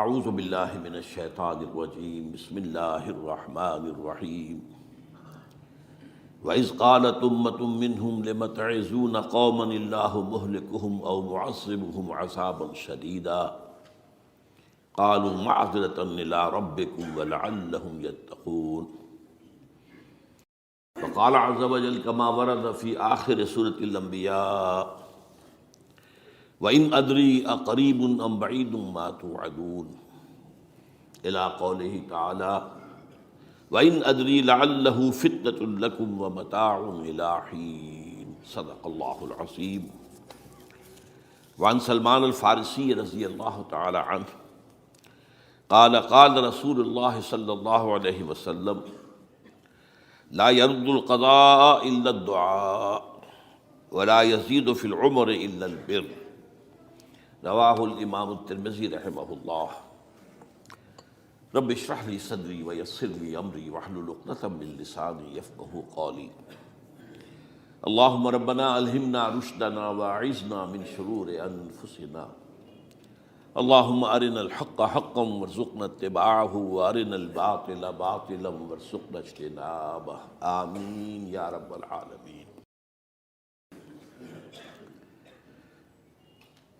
اعوذ باللہ من الشیطان الرجیم بسم اللہ الرحمن الرحیم وَإِذْ قَالَتْ أُمَّةٌ مِّنْهُمْ لِمَ تَعِظُونَ قَوْمًا اللَّهُ مُهْلِكُهُمْ أَوْ مُعَذِّبُهُمْ عَذَابًا شَدِيدًا قَالُوا مَعْذِرَةً إِلَىٰ رَبِّكُمْ وَلَعَلَّهُمْ يَتَّقُونَ وقال عز وجل كما ورد في آخر سورة الأنبياء وَإِنْ أَدْرِي أَقَرِيبٌ أَمْ بَعِيدٌ مَا تُوعَدُونَ إلى قوله تعالى وَإِنْ أَدْرِي لَعَلَّهُ فِتْنَةٌ لَكُمْ وَمَتَاعٌ إِلَىٰ حِينٍ صدق اللہ العظیم۔ وعن سلمان الفارسی رضی اللہ تعالی عنہ قال قال رسول اللہ صلی اللہ علیہ وسلم لا يرد القضاء إلا الدعاء ولا يزيد في العمر إلا البر رواہ الامام الترمذی رحمہ اللہ۔ رب اشرح لی صدری ویسر لی امری واحلل عقدۃ من لسانی یفقہوا قولی۔ اللہم ربنا الہمنا رشدنا واعذنا من شرور انفسنا، اللہم ارنا الحق حقا وارزقنا اتباعہ وارنا الباطل باطلا وارزقنا اجتنابہ، آمین یا رب العالمین۔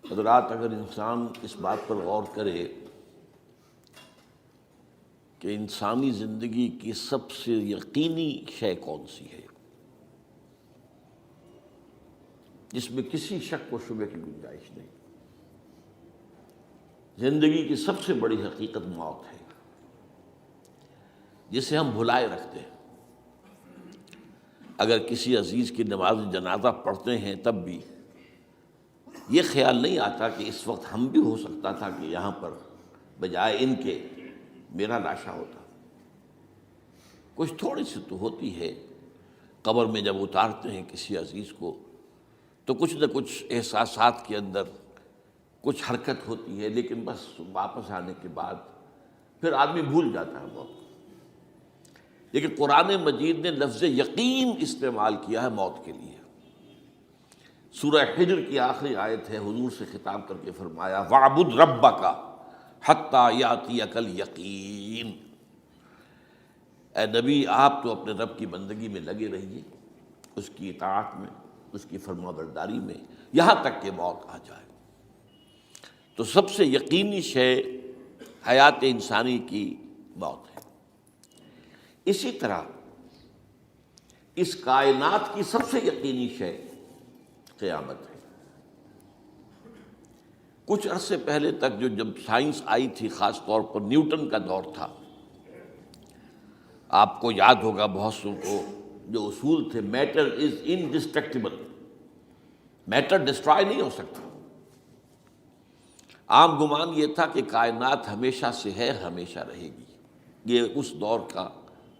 حضرات، اگر انسان اس بات پر غور کرے کہ انسانی زندگی کی سب سے یقینی شے کون سی ہے جس میں کسی شک و شبہ کی گنجائش نہیں، زندگی کی سب سے بڑی حقیقت موت ہے جسے ہم بھلائے رکھتے ہیں۔ اگر کسی عزیز کی نماز جنازہ پڑھتے ہیں تب بھی یہ خیال نہیں آتا کہ اس وقت ہم بھی ہو سکتا تھا کہ یہاں پر بجائے ان کے میرا لاشا ہوتا۔ کچھ تھوڑی سی تو ہوتی ہے، قبر میں جب اتارتے ہیں کسی عزیز کو تو کچھ نہ کچھ احساسات کے اندر کچھ حرکت ہوتی ہے، لیکن بس واپس آنے کے بعد پھر آدمی بھول جاتا ہے موت۔ لیکن قرآن مجید نے لفظ یقین استعمال کیا ہے موت کے لیے۔ سورہ حجر کی آخری آیت ہے، حضور سے خطاب کر کے فرمایا وَاعْبُدْ رَبَّكَ حَتَّىٰ يَأْتِيَكَ الْيَقِينُ۔ اے نبی، آپ تو اپنے رب کی بندگی میں لگے رہیے، اس کی اطاعت میں، اس کی فرما برداری میں، یہاں تک کہ موت آ جائے۔ تو سب سے یقینی شے حیات انسانی کی موت ہے۔ اسی طرح اس کائنات کی سب سے یقینی شے قیامت ہے۔ کچھ عرصے پہلے تک جب سائنس آئی تھی، خاص طور پر نیوٹن کا دور تھا، آپ کو یاد ہوگا بہت سو کو جو اصول تھے، میٹر از انڈسٹرکٹیبل، میٹر ڈسٹرائے نہیں ہو سکتا۔ عام گمان یہ تھا کہ کائنات ہمیشہ سے ہے، ہمیشہ رہے گی۔ یہ اس دور کا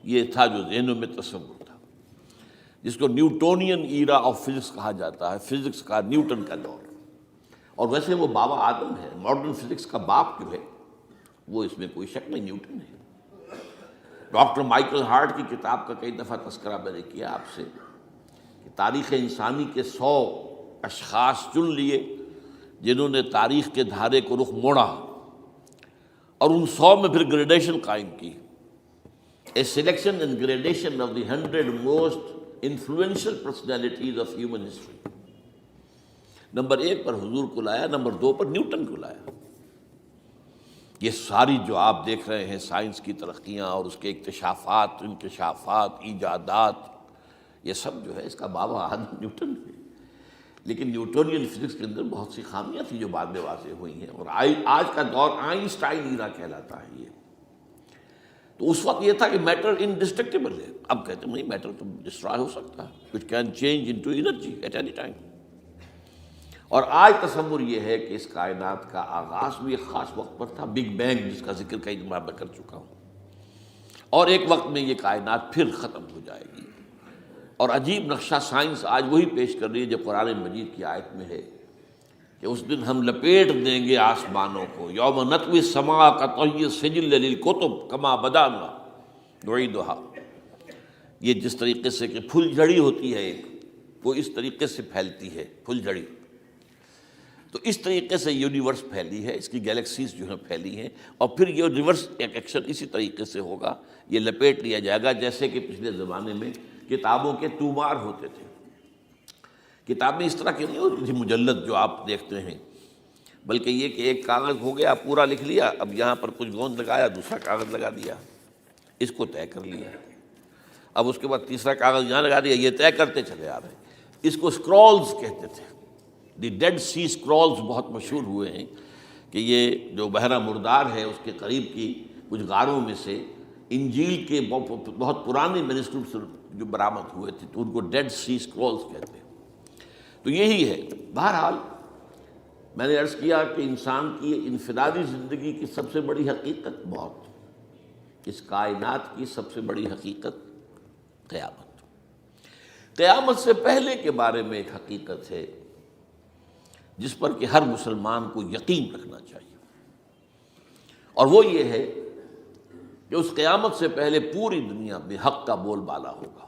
یہ تھا جو ذہنوں میں تصور تھا، جس کو نیوٹونین ایرا آف فزکس کہا جاتا ہے، فزکس کا نیوٹن کا دور۔ اور ویسے وہ بابا آدم ہے، ماڈرن فزکس کا باپ جو ہے وہ اس میں کوئی شک نہیں، نیوٹن ہے۔ ڈاکٹر مائیکل ہارٹ کی کتاب کا کئی دفعہ تذکرہ میں نے کیا آپ سے کہ تاریخ انسانی کے 100 اشخاص چن لیے جنہوں نے تاریخ کے دھارے کو رخ موڑا، اور ان 100 میں پھر گریڈیشن قائم کی، a selection and gradation of the 100 most influential personalities of human history. Number 1 پر حضور کو لایا، نمبر 2 پر نیوٹن کو لایا۔ یہ ساری جو آپ دیکھ رہے ہیں سائنس کی ترقیاں اور اس کے اکتشافات، انکشافات، ایجادات، یہ سب جو ہے اس کا بابا آدم نیوٹن ہے۔ لیکن نیوٹونین فزکس کے اندر بہت سی خامیاں تھیں جو بعد میں واضح ہوئی ہیں، اور آج کا دور آئنسٹائن ایرا کہلاتا ہے۔ یہ تو اس وقت یہ تھا کہ میٹر انڈسٹرکٹیبل ہے، اب کہتے ہیں نہیں، میٹر تو ڈسٹرائے ہو سکتا ہے، it can change into energy at any time. اور آج تصور یہ ہے کہ اس کائنات کا آغاز بھی ایک خاص وقت پر تھا، بگ بینگ، جس کا ذکر کئی دفعہ میں کر چکا ہوں، اور ایک وقت میں یہ کائنات پھر ختم ہو جائے گی۔ اور عجیب نقشہ سائنس آج وہی پیش کر رہی ہے جو قرآن مجید کی آیت میں ہے کہ اس دن ہم لپیٹ دیں گے آسمانوں کو، یوم نطوی السماء کطی السجل للکتب کما بدانا نعیدھا۔ یہ جس طریقے سے کہ پھل جھڑی ہوتی ہے ایک، وہ اس طریقے سے پھیلتی ہے پھل جھڑی، تو اس طریقے سے یونیورس پھیلی ہے، اس کی گیلیکسیز جو ہیں پھیلی ہیں، اور پھر یہ ریورس ایکشن اسی طریقے سے ہوگا، یہ لپیٹ لیا جائے گا جیسے کہ پچھلے زمانے میں کتابوں کے تومار ہوتے تھے۔ کتابیں اس طرح کی نہیں ہوتی تھی مجلد جو آپ دیکھتے ہیں، بلکہ یہ کہ ایک کاغذ ہو گیا پورا لکھ لیا، اب یہاں پر کچھ گوند لگایا، دوسرا کاغذ لگا دیا، اس کو طے کر لیا، اب اس کے بعد تیسرا کاغذ یہاں لگا دیا، یہ طے کرتے چلے آ رہے ہیں۔ اس کو اسکرولز کہتے تھے، دی ڈیڈ سی اسکرولز بہت مشہور ہوئے ہیں کہ یہ جو بحیرہ مردار ہے اس کے قریب کی کچھ غاروں میں سے انجیل کے بہت پرانے مینuscripts جو برآمد ہوئے تھے، تو ان کو ڈیڈ سی اسکرولز کہتے ہیں۔ تو یہی ہے۔ بہرحال میں نے عرض کیا کہ انسان کی انفرادی زندگی کی سب سے بڑی حقیقت موت، اس کائنات کی سب سے بڑی حقیقت قیامت۔ قیامت سے پہلے کے بارے میں ایک حقیقت ہے جس پر کہ ہر مسلمان کو یقین رکھنا چاہیے، اور وہ یہ ہے کہ اس قیامت سے پہلے پوری دنیا میں حق کا بول بالا ہوگا۔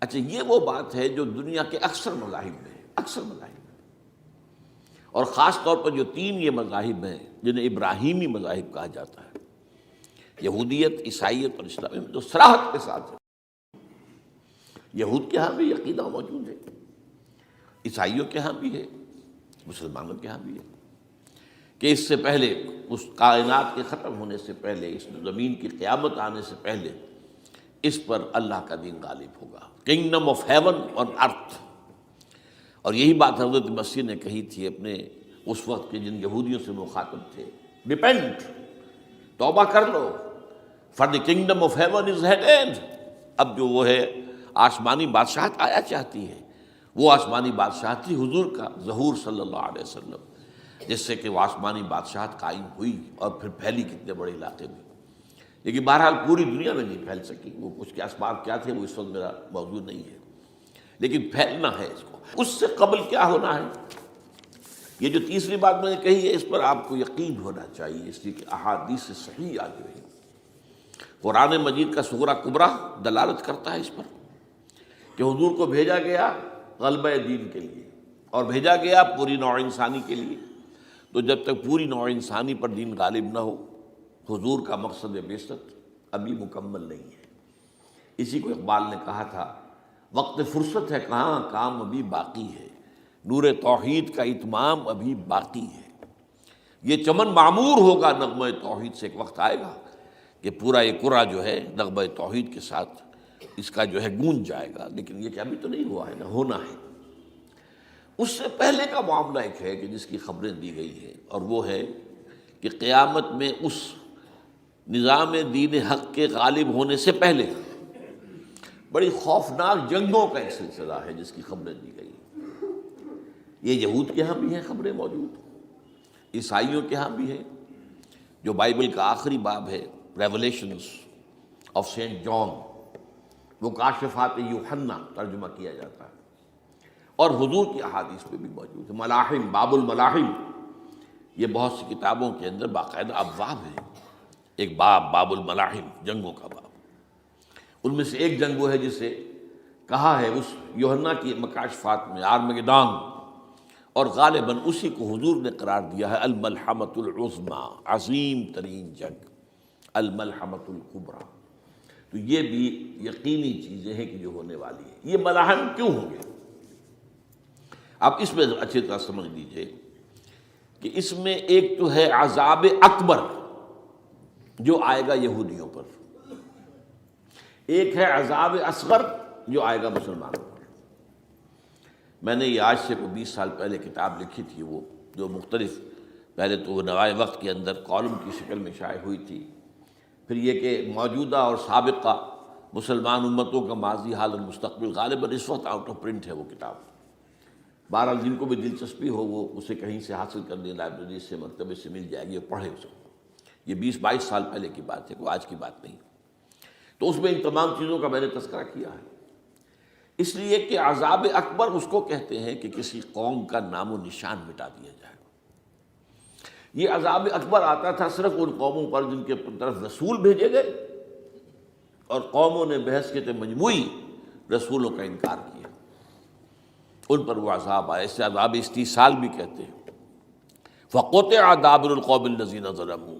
اچھا، یہ وہ بات ہے جو دنیا کے اکثر مذاہب میں ہے، اکثر مذاہب میں، اور خاص طور پر جو تین یہ مذاہب ہیں جنہیں ابراہیمی مذاہب کہا جاتا ہے، یہودیت، عیسائیت اور اسلام، میں جو صراحت کے ساتھ ہے۔ یہود کے ہاں بھی عقیدہ موجود ہے، عیسائیوں کے ہاں بھی ہے، مسلمانوں کے ہاں بھی ہے، کہ اس سے پہلے، اس کائنات کے ختم ہونے سے پہلے، اس زمین کی قیامت آنے سے پہلے اس پر اللہ کا دین غالب ہوگا، کنگڈم آف ہیون اور ارتھ۔ اور یہی بات حضرت مسیح نے کہی تھی اپنے اس وقت کے جن یہودیوں سے مخاطب تھے، ریپینٹ، توبہ کر لو، for the kingdom of heaven is at hand. اب جو وہ ہے آسمانی بادشاہت آیا چاہتی ہے، وہ آسمانی بادشاہت تھی حضور کا ظہور صلی اللہ علیہ وسلم، جس سے کہ وہ آسمانی بادشاہت قائم ہوئی اور پھر پھیلی کتنے بڑے علاقے میں، لیکن بہرحال پوری دنیا میں نہیں پھیل سکی۔ وہ کچھ کے اسباب کیا تھے وہ اس وقت میرا موضوع نہیں ہے، لیکن پھیلنا ہے اس کو۔ اس سے قبل کیا ہونا ہے، یہ جو تیسری بات میں نے کہی ہے، اس پر آپ کو یقین ہونا چاہیے، اس لیے کہ احادیث صحیح آ گئی ہے۔ قرآن مجید کا صغرا کبرا دلالت کرتا ہے اس پر کہ حضور کو بھیجا گیا غلبہ دین کے لیے، اور بھیجا گیا پوری نوع انسانی کے لیے۔ تو جب تک پوری نوع انسانی پر دین غالب نہ ہو، حضور کا مقصد بعثت ابھی مکمل نہیں ہے۔ اسی کو اقبال نے کہا تھا، وقت فرصت ہے کہاں، کام ابھی باقی ہے، نور توحید کا اتمام ابھی باقی ہے۔ یہ چمن معمور ہوگا نغمہ توحید سے، ایک وقت آئے گا کہ پورا یہ قرہ جو ہے نغمہ توحید کے ساتھ اس کا جو ہے گونج جائے گا، لیکن یہ کہ ابھی تو نہیں ہوا ہے، نہ ہونا ہے۔ اس سے پہلے کا معاملہ ایک ہے کہ جس کی خبریں دی گئی ہیں، اور وہ ہے کہ قیامت میں اس نظام دین حق کے غالب ہونے سے پہلے بڑی خوفناک جنگوں کا ایک سلسلہ ہے جس کی خبریں دی گئی ہیں۔ یہ یہود کے ہاں بھی ہیں خبریں موجود، عیسائیوں کے ہاں بھی ہیں۔ جو بائبل کا آخری باب ہے، ریولیشنز آف سینٹ جان، وہ کاشفات یوحنا ترجمہ کیا جاتا ہے، اور حضور کی احادیث میں بھی موجود ہے۔ ملاحم، باب الملاحم، یہ بہت سی کتابوں کے اندر باقاعدہ ابواب ہیں۔ ایک باب الملاحم، جنگوں کا باب، ان میں سے ایک جنگ وہ ہے جسے کہا ہے اس یوحنا کی مکاشفات میں آرمگدان، اور غالباً اسی کو حضور نے قرار دیا ہے الملحمۃ العظمیٰ، عظیم ترین جنگ، الملحمۃ الکبریٰ۔ تو یہ بھی یقینی چیزیں ہیں کہ جو ہونے والی ہیں۔ یہ ملاحم کیوں ہوں گے؟ آپ اس میں اچھی طرح سمجھ لیجئے کہ اس میں ایک تو ہے عذاب اکبر جو آئے گا یہودیوں پر، ایک ہے عذاب اصغر جو آئے گا مسلمانوں پر۔ میں نے یہ آج سے 20 سال پہلے کتاب لکھی تھی، وہ جو مختلف، پہلے تو وہ نوائے وقت کے اندر کالم کی شکل میں شائع ہوئی تھی، پھر یہ کہ موجودہ اور سابقہ مسلمان امتوں کا ماضی، حال اور مستقبل، غالباً اس وقت آؤٹ آف پرنٹ ہے وہ کتاب۔ بہرحال جن کو بھی دلچسپی ہو وہ اسے کہیں سے حاصل کر لیں، لائبریری سے، مکتبے سے مل جائے گی، اور پڑھے اس کو۔ یہ 20-22 سال پہلے کی بات ہے، کوئی آج کی بات نہیں۔ تو اس میں ان تمام چیزوں کا میں نے تذکرہ کیا ہے، اس لیے کہ عذاب اکبر اس کو کہتے ہیں کہ کسی قوم کا نام و نشان مٹا دیا جائے۔ یہ عذاب اکبر آتا تھا صرف ان قوموں پر جن کے طرف رسول بھیجے گئے اور قوموں نے بحث کے مجموعی رسولوں کا انکار کیا۔ ان پر وہ عذاب آئے، اسے عذاب استیصال بھی کہتے ہیں۔ فقطع دابر القوم الذین ظلموا،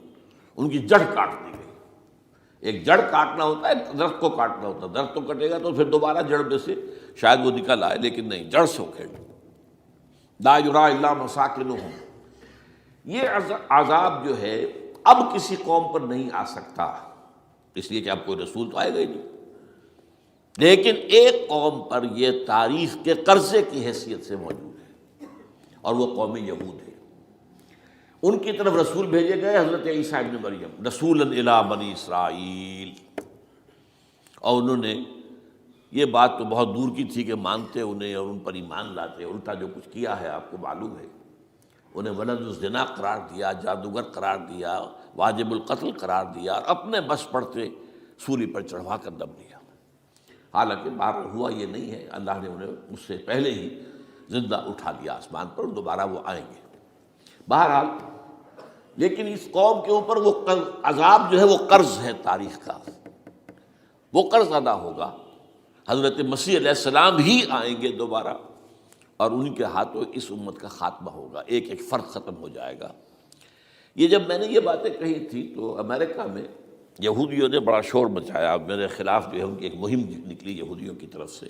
ان کی جڑ کاٹ دی گئی۔ ایک جڑ کاٹنا ہوتا ہے، درخت کو کاٹنا ہوتا ہے، درخت تو کٹے گا تو پھر دوبارہ جڑ میں سے شاید وہ نکل آئے، لیکن نہیں، جڑ سے اکھیڑ۔ لا یری الا مساکنہم، یہ عذاب جو ہے اب کسی قوم پر نہیں آ سکتا، اس لیے کہ اب کوئی رسول تو آئے گا ہی نہیں، لیکن ایک قوم پر یہ تاریخ کے قرضے کی حیثیت سے موجود ہے، اور وہ قوم یہود ہے۔ ان کی طرف رسول بھیجے گئے حضرت عیسیٰ ابن مریم، رسولا الی بنی اسرائیل، اور انہوں نے یہ بات تو بہت دور کی تھی کہ مانتے انہیں اور ان پر ایمان لاتے، الٹا جو کچھ کیا ہے آپ کو معلوم ہے، انہیں ولد الزنا قرار دیا، جادوگر قرار دیا، واجب القتل قرار دیا، اور اپنے بس پڑتے سولی پر چڑھوا کر دم لیا۔ حالانکہ بہرحال ہوا یہ نہیں ہے، اللہ نے انہیں اس سے پہلے ہی زندہ اٹھا لیا آسمان پر، دوبارہ وہ آئیں گے۔ بہرحال لیکن اس قوم کے اوپر وہ عذاب جو ہے وہ قرض ہے تاریخ کا، وہ قرض ادا ہوگا۔ حضرت مسیح علیہ السلام ہی آئیں گے دوبارہ، اور ان کے ہاتھوں اس امت کا خاتمہ ہوگا، ایک ایک فرد ختم ہو جائے گا۔ یہ جب میں نے یہ باتیں کہی تھی تو امریکہ میں یہودیوں نے بڑا شور مچایا، میرے خلاف جو ہے ان کی ایک مہم نکلی یہودیوں کی طرف سے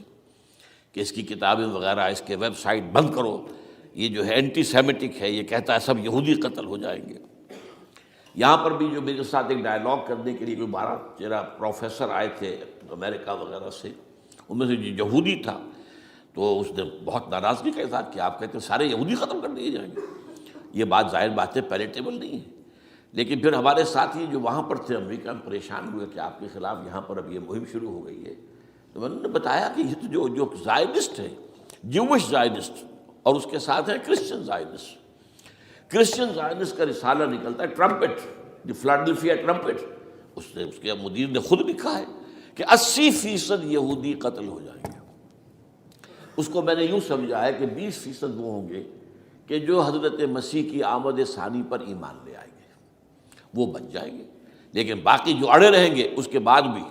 کہ اس کی کتابیں وغیرہ، اس کے ویب سائٹ بند کرو، یہ جو ہے اینٹی سیمیٹک ہے، یہ کہتا ہے سب یہودی قتل ہو جائیں گے۔ یہاں پر بھی جو میرے ساتھ ایک ڈائلاگ کرنے کے لیے کوئی 12-13 پروفیسر آئے تھے امریکہ وغیرہ سے، ان میں سے جو یہودی تھا تو اس نے بہت ناراضگی کا اظہار کیا، آپ کہتے ہیں سارے یہودی ختم کر دیے جائیں گے، یہ بات ظاہر بات ہے پیلیٹیبل نہیں ہے۔ لیکن پھر ہمارے ساتھی جو وہاں پر تھے امریکہ میں پریشان ہوئے کہ آپ کے خلاف یہاں پر اب یہ مہم شروع ہو گئی ہے، تو میں نے بتایا کہ یہ تو جو زائنسٹ ہے، جوش زائنسٹ، اور اس کے ساتھ ہے کرسچن زائنسٹ۔ کرسچن زائنسٹ کا رسالہ نکلتا ہے ٹرمپٹ، دی فلاڈلفیا ٹرمپٹ، اس کے مدیر نے خود لکھا ہے کہ 80% یہودی قتل ہو جائیں گے۔ اس کو میں نے یوں سمجھا ہے کہ 20% وہ ہوں گے کہ جو حضرت مسیح کی آمد ثانی پر ایمان لے آئیں گے، وہ بچ جائیں گے، لیکن باقی جو اڑے رہیں گے اس کے بعد بھی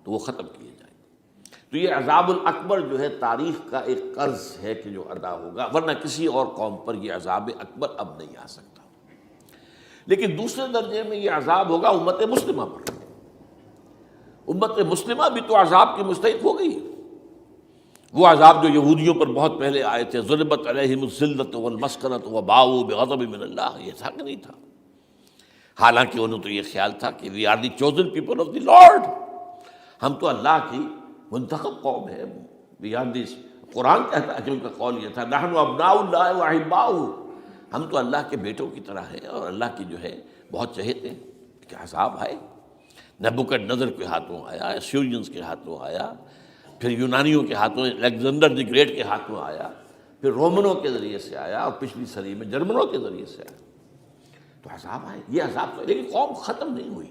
تو وہ ختم کیے جائیں گے۔ تو یہ عذاب الاکبر جو ہے تاریخ کا ایک قرض ہے کہ جو ادا ہوگا، ورنہ کسی اور قوم پر یہ عذاب اکبر اب نہیں آ سکتا۔ لیکن دوسرے درجے میں یہ عذاب ہوگا امت مسلمہ پر۔ امت مسلمہ بھی تو عذاب کی مستحق ہو گئی، وہ عذاب جو یہودیوں پر بہت پہلے آئے تھے، ضربت علیہم الذلۃ والمسکنۃ وباؤوا بغضب من اللہ، یہ تھا کہ نہیں تھا؟ حالانکہ انہوں تو یہ خیال تھا کہ we are the chosen people of the lord, ہم تو اللہ کی منتخب قوم ہے، وی آر دس، قرآن کہتا ہے کہ ان کا قول یہ تھا نحن ابناء اللہ واحباؤہ، ہم تو اللہ کے بیٹوں کی طرح ہیں اور اللہ کی جو ہے بہت چہیتے ہیں۔ کہ عذاب آئے، نبوکڈنضر کے ہاتھوں آیا، اسیرینز کے ہاتھوں آیا، پھر یونانیوں کے ہاتھوں، الیگزینڈر دی گریٹ کے ہاتھوں آیا، پھر رومنوں کے ذریعے سے آیا، اور پچھلی صدی میں جرمنوں کے ذریعے سے آیا۔ تو عذاب آئے، یہ عذاب، لیکن قوم ختم نہیں ہوئی،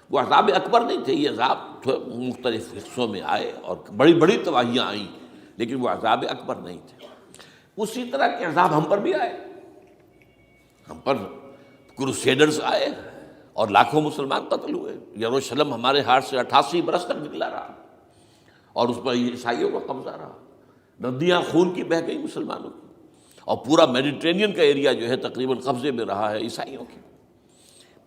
وہ عذاب اکبر نہیں تھے، یہ عذاب مختلف حصوں میں آئے اور بڑی بڑی تباہیاں آئیں، لیکن وہ عذاب اکبر نہیں تھے۔ اسی طرح کے عذاب ہم پر بھی آئے، ہم پر کروسیڈرز آئے اور لاکھوں مسلمان قتل ہوئے۔ یروشلم ہمارے ہاتھ سے 88 برس تک نکلا رہا، اور اس پر عیسائیوں کا قبضہ رہا، ندیاں خون کی بہہ گئی مسلمانوں کی، اور پورا میڈیٹرینین کا ایریا جو ہے تقریباً قبضے میں رہا ہے عیسائیوں کی۔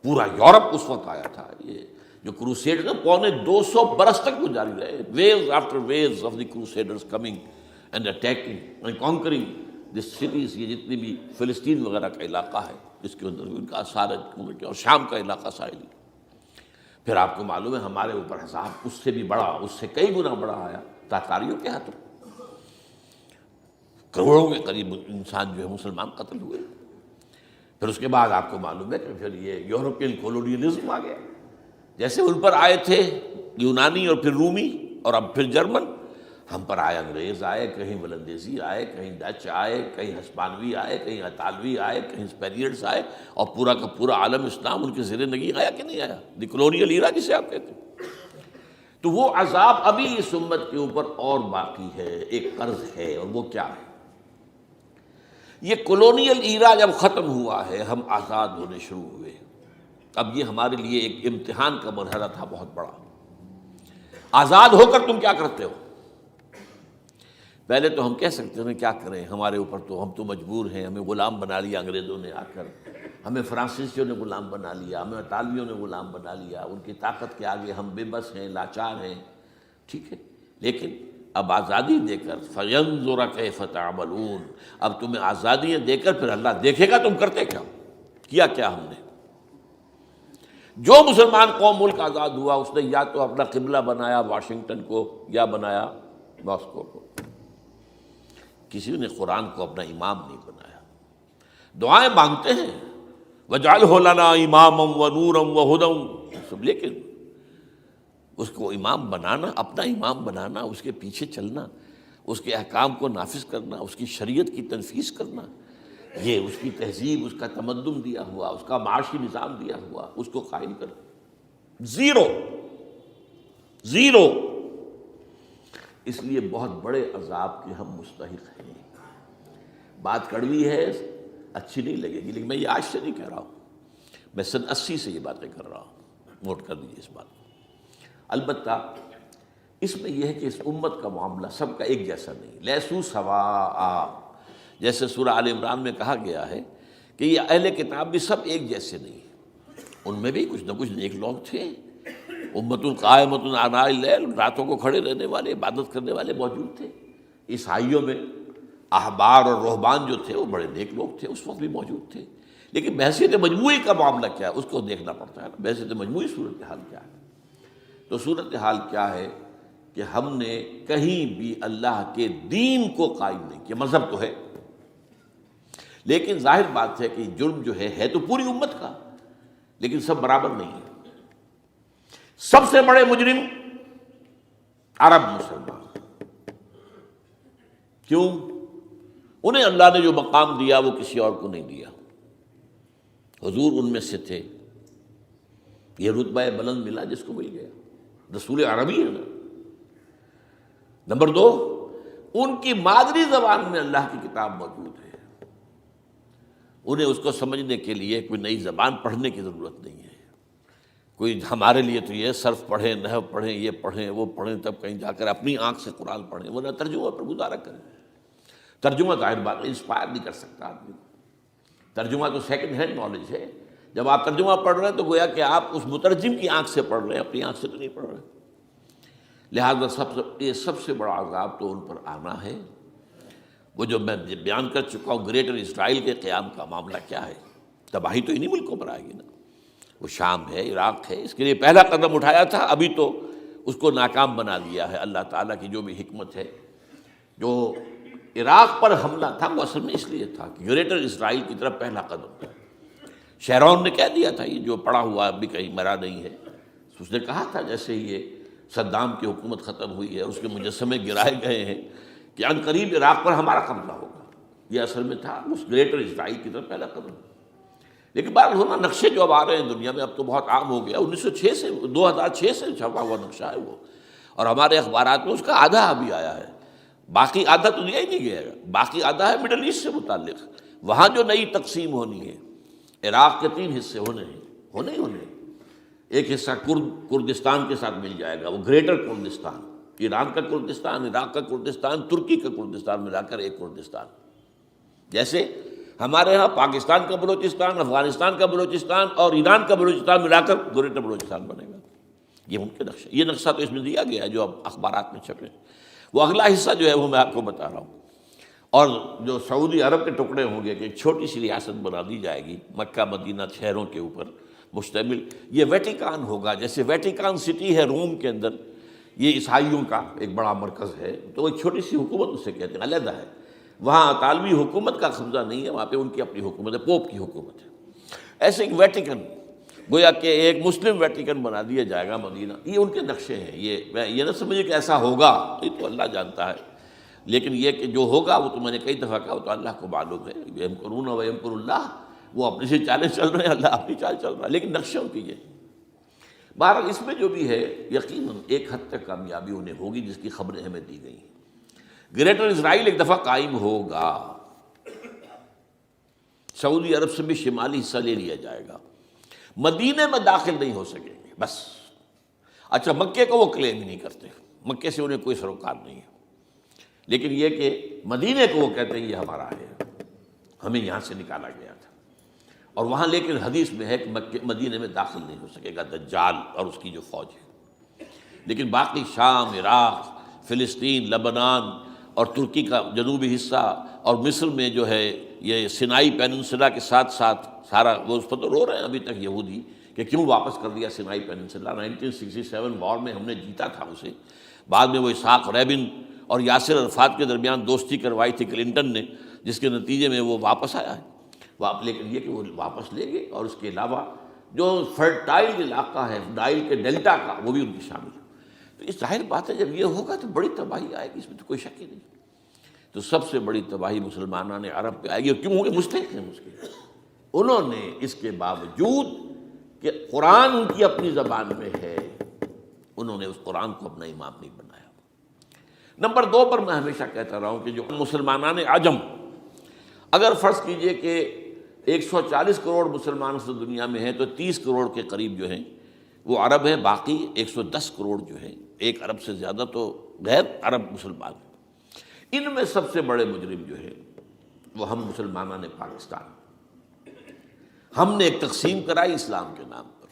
پورا یورپ اس وقت آیا تھا، یہ جو کروسیڈ نا 250 برس تک وہ جاری رہے، waves after waves of the crusaders coming and attacking and conquering the cities, یہ جتنی بھی فلسطین وغیرہ کا علاقہ ہے جس کے اندر ان کا آثار ہے، اور شام کا علاقہ ساحلی۔ پھر آپ کو معلوم ہے ہمارے اوپر عذاب اس سے بھی بڑا، اس سے کئی گنا بڑا آیا تاتاریوں کے ہاتھوں، کروڑوں کے قریب انسان جو ہے مسلمان قتل ہوئے۔ پھر اس کے بعد آپ کو معلوم ہے کہ پھر یہ یورپین کولونیلزم آ گیا، جیسے ان پر آئے تھے یونانی اور پھر رومی اور اب پھر جرمن، ہم پر آئے انگریز آئے، کہیں ولندیزی آئے، کہیں ڈچ آئے، کہیں ہسپانوی آئے، کہیں اطالوی آئے، کہیں اسپینیئرز آئے، اور پورا کا پورا عالم اسلام ان کے زیر نگین آیا کہ نہیں آیا، دی کولونیل ایرا جسے آپ کہتے ہیں۔ تو وہ عذاب ابھی اس امت کے اوپر اور باقی ہے، ایک قرض ہے، اور وہ کیا ہے؟ یہ کولونیل ایرا جب ختم ہوا ہے، ہم آزاد ہونے شروع ہوئے، اب یہ ہمارے لیے ایک امتحان کا مرحلہ تھا بہت بڑا۔ آزاد ہو کر تم کیا کرتے ہو؟ پہلے تو ہم کہہ سکتے ہیں کیا کریں، ہمارے اوپر تو ہم تو مجبور ہیں، ہمیں غلام بنا لیا انگریزوں نے آ کر، ہمیں فرانسیسیوں نے غلام بنا لیا، ہمیں اطالویوں نے غلام بنا لیا، ان کی طاقت کے آگے ہم بے بس ہیں، لاچار ہیں. ٹھیک ہے، لیکن اب آزادی دے کر فَيَنظُرَ كَيْفَ تَعْمَلُونَ، اب تمہیں آزادیاں دے کر پھر اللہ دیکھے گا تم کرتے کیا کیا ہم نے. جو مسلمان قوم ملک آزاد ہوا اس نے یا تو اپنا قبلہ بنایا واشنگٹن کو یا بنایا ماسکو کو، کسی نے قرآن کو اپنا امام نہیں بنایا. دعائیں مانگتے ہیں وَاجْعَلْهُ لَنَا إِمَامًا وَنُورًا وَهُدًى، لیکن اس کو امام بنانا، اپنا امام بنانا، اس کے پیچھے چلنا، اس کے احکام کو نافذ کرنا، اس کی شریعت کی تنفیذ کرنا، یہ اس کی تہذیب، اس کا تمدن دیا ہوا، اس کا معاشی نظام دیا ہوا، اس کو قائم کرنا زیرو. اس لیے بہت بڑے عذاب کے ہم مستحق ہیں. بات کڑوی ہے، اچھی نہیں لگے گی، لیکن میں یہ آج سے نہیں کہہ رہا ہوں، میں سن 80 سے یہ باتیں کر رہا ہوں. نوٹ کر دیجیے اس بات کو. البتہ اس میں یہ ہے کہ اس امت کا معاملہ سب کا ایک جیسا نہیں. لیسو سواء، جیسے سورہ آل عمران میں کہا گیا ہے کہ یہ اہل کتاب بھی سب ایک جیسے نہیں، ان میں بھی کچھ نہ کچھ نیک لوگ تھے. امت قائمۃ آناء اللیل، راتوں کو کھڑے رہنے والے، عبادت کرنے والے موجود تھے. عیسائیوں میں احبار اور رہبان جو تھے وہ بڑے نیک لوگ تھے، اس وقت بھی موجود تھے. لیکن بحثیت مجموعی کا معاملہ کیا ہے اس کو دیکھنا پڑتا ہے نا، بحثیت مجموعی صورتحال کیا ہے. تو صورتحال کیا ہے کہ ہم نے کہیں بھی اللہ کے دین کو قائم نہیں کیا. مذہب تو ہے، لیکن ظاہر بات ہے کہ جرم جو ہے تو پوری امت کا، لیکن سب برابر نہیں ہے. سب سے بڑے مجرم عرب مسلمان. کیوں؟ انہیں اللہ نے جو مقام دیا وہ کسی اور کو نہیں دیا. حضور ان میں سے تھے، یہ رتبہ بلند ملا جس کو مل گیا. رسول عربی ہے نا. نمبر 2، ان کی مادری زبان میں اللہ کی کتاب موجود ہے. انہیں اس کو سمجھنے کے لیے کوئی نئی زبان پڑھنے کی ضرورت نہیں ہے. کوئی ہمارے لیے تو یہ صرف پڑھیں، نحو پڑھیں، یہ پڑھیں، وہ پڑھیں، تب کہیں جا کر اپنی آنکھ سے قرآن پڑھیں، ورنہ ترجمہ پر گزارا کریں. ترجمہ ظاہر بات انسپائر نہیں کر سکتا آدمی. ترجمہ تو سیکنڈ ہینڈ نالج ہے. جب آپ ترجمہ پڑھ رہے ہیں تو گویا کہ آپ اس مترجم کی آنکھ سے پڑھ رہے ہیں، اپنی آنکھ سے تو نہیں پڑھ رہے. لہٰذا یہ سب سے بڑا عذاب تو ان پر آنا ہے. وہ جو میں بیان کر چکا ہوں گریٹر اسرائیل کے قیام کا معاملہ کیا ہے، تباہی تو انہی ملکوں پر آئے گی نا. وہ شام ہے، عراق ہے، اس کے لیے پہلا قدم اٹھایا تھا، ابھی تو اس کو ناکام بنا دیا ہے. اللہ تعالیٰ کی جو بھی حکمت ہے. جو عراق پر حملہ تھا وہ اصل میں اس لیے تھا کہ گریٹر اسرائیل کی طرف پہلا قدم تھا. شیرون نے کہہ دیا تھا، یہ جو پڑا ہوا ابھی کہیں مرا نہیں ہے، اس نے کہا تھا جیسے یہ صدام کی حکومت ختم ہوئی ہے، اس کے مجسمے گرائے گئے ہیں، کہ ان قریب عراق پر ہمارا قبضہ ہوگا. یہ اصل میں تھا اس گریٹر اسرائیل کی طرف پہلا قدم. لیکن بہرحال ہونا نقشے جو اب آ رہے ہیں دنیا میں اب تو بہت عام ہو گیا. 1906 سے 2006 سے چھپا ہوا نقشہ ہے وہ، اور ہمارے اخبارات میں اس کا آدھا ابھی آیا ہے. باقی آدھا تو دیا ہی نہیں گیا ہے. باقی آدھا ہے مڈل ایسٹ سے متعلق. وہاں جو نئی تقسیم ہونی ہے، عراق کے 3 حصے ہونے ہیں. ایک حصہ کردستان کے ساتھ مل جائے گا، وہ گریٹر کردستان، ایران کا کردستان، عراق کا کردستان، ترکی کا کردستان ملا کر ایک کردستان. جیسے ہمارے ہاں پاکستان کا بلوچستان، افغانستان کا بلوچستان اور ایران کا بلوچستان ملا کر گریٹر بلوچستان بنے گا. یہ ان کے نقشہ، یہ نقشہ تو اس میں دیا گیا ہے جو اب اخبارات میں چھپے. وہ اگلا حصہ جو ہے وہ میں آپ کو بتا رہا ہوں. اور جو سعودی عرب کے ٹکڑے ہوں گے کہ ایک چھوٹی سی ریاست بنا دی جائے گی مکہ مدینہ شہروں کے اوپر مشتمل. یہ ویٹیکان ہوگا، جیسے ویٹیکان سٹی ہے روم کے اندر، یہ عیسائیوں کا ایک بڑا مرکز ہے. تو ایک چھوٹی سی حکومت اسے کہتے ہیں، علیحدہ ہے. وہاں اطالوی حکومت کا قبضہ نہیں ہے، وہاں پہ ان کی اپنی حکومت ہے، پوپ کی حکومت ہے. ایسے ایک ویٹیکن، گویا کہ ایک مسلم ویٹیکن بنا دیا جائے گا مدینہ. یہ ان کے نقشے ہیں. یہ نہ سمجھے کہ ایسا ہوگا، یہ تو اللہ جانتا ہے. لیکن یہ کہ جو ہوگا وہ تو میں نے کئی دفعہ کہا، وہ تو اللہ کو معلوم ہے. یمکرون و یمکر اللہ، وہ اپنی سے چالیں چل رہے ہیں، اللہ اپنی چال چل رہا ہے. لیکن نقشوں کی یہ بہرحال اس میں جو بھی ہے یقیناً ایک حد تک کامیابی انہیں ہوگی جس کی خبریں ہمیں دی گئی ہیں. گریٹر اسرائیل ایک دفعہ قائم ہوگا، سعودی عرب سے بھی شمالی حصہ لے لیا جائے گا. مدینے میں داخل نہیں ہو سکیں گے بس. اچھا، مکے کو وہ کلیم ہی نہیں کرتے، مکے سے انہیں کوئی سروکار نہیں ہے. لیکن یہ کہ مدینے کو وہ کہتے ہیں یہ ہمارا ہے، ہمیں یہاں سے نکالا گیا تھا، اور وہاں لیکن حدیث میں ہے کہ مدینے میں داخل نہیں ہو سکے گا دجال اور اس کی جو فوج ہے، لیکن باقی شام، عراق، فلسطین، لبنان اور ترکی کا جنوبی حصہ اور مصر میں جو ہے یہ سینائی پیننسلا کے ساتھ ساتھ سارا، وہ اس پر تو رو رہے ہیں ابھی تک یہودی کہ کیوں واپس کر دیا سینائی پیننسلا، 1967 وار میں ہم نے جیتا تھا اسے، بعد میں وہ اسحاق ریبن اور یاسر عرفات کے درمیان دوستی کروائی تھی کلنٹن نے، جس کے نتیجے میں وہ واپس آیا ہے، لیکن یہ کہ وہ واپس لے گئے، اور اس کے علاوہ جو فرٹائل علاقہ ہے نائل کے ڈیلٹا کا وہ بھی ان کی شامل ہے۔ تو اس ظاہر بات ہے جب یہ ہوگا تو بڑی تباہی آئے گی، اس میں تو کوئی شک ہی نہیں۔ تو سب سے بڑی تباہی مسلمانان عرب پہ آئے گی، اور کیوں ہوگی؟ مستحق ہیں اس کے، انہوں نے اس کے باوجود کہ قرآن ان کی اپنی زبان میں ہے، انہوں نے اس قرآن کو اپنا امام نہیں بنایا۔ نمبر 2 پر میں ہمیشہ کہتا رہا ہوں کہ جو مسلمانان عجم، اگر فرض کیجئے کہ 140 کروڑ مسلمان اس دنیا میں ہیں تو 30 کروڑ کے قریب جو ہیں وہ عرب ہیں، باقی 110 کروڑ جو ہیں، 1 ارب سے زیادہ تو غیر عرب مسلمان ہیں۔ ان میں سب سے بڑے مجرم جو ہے وہ ہم مسلمانان پاکستان، ہم نے ایک تقسیم کرائی اسلام کے نام پر،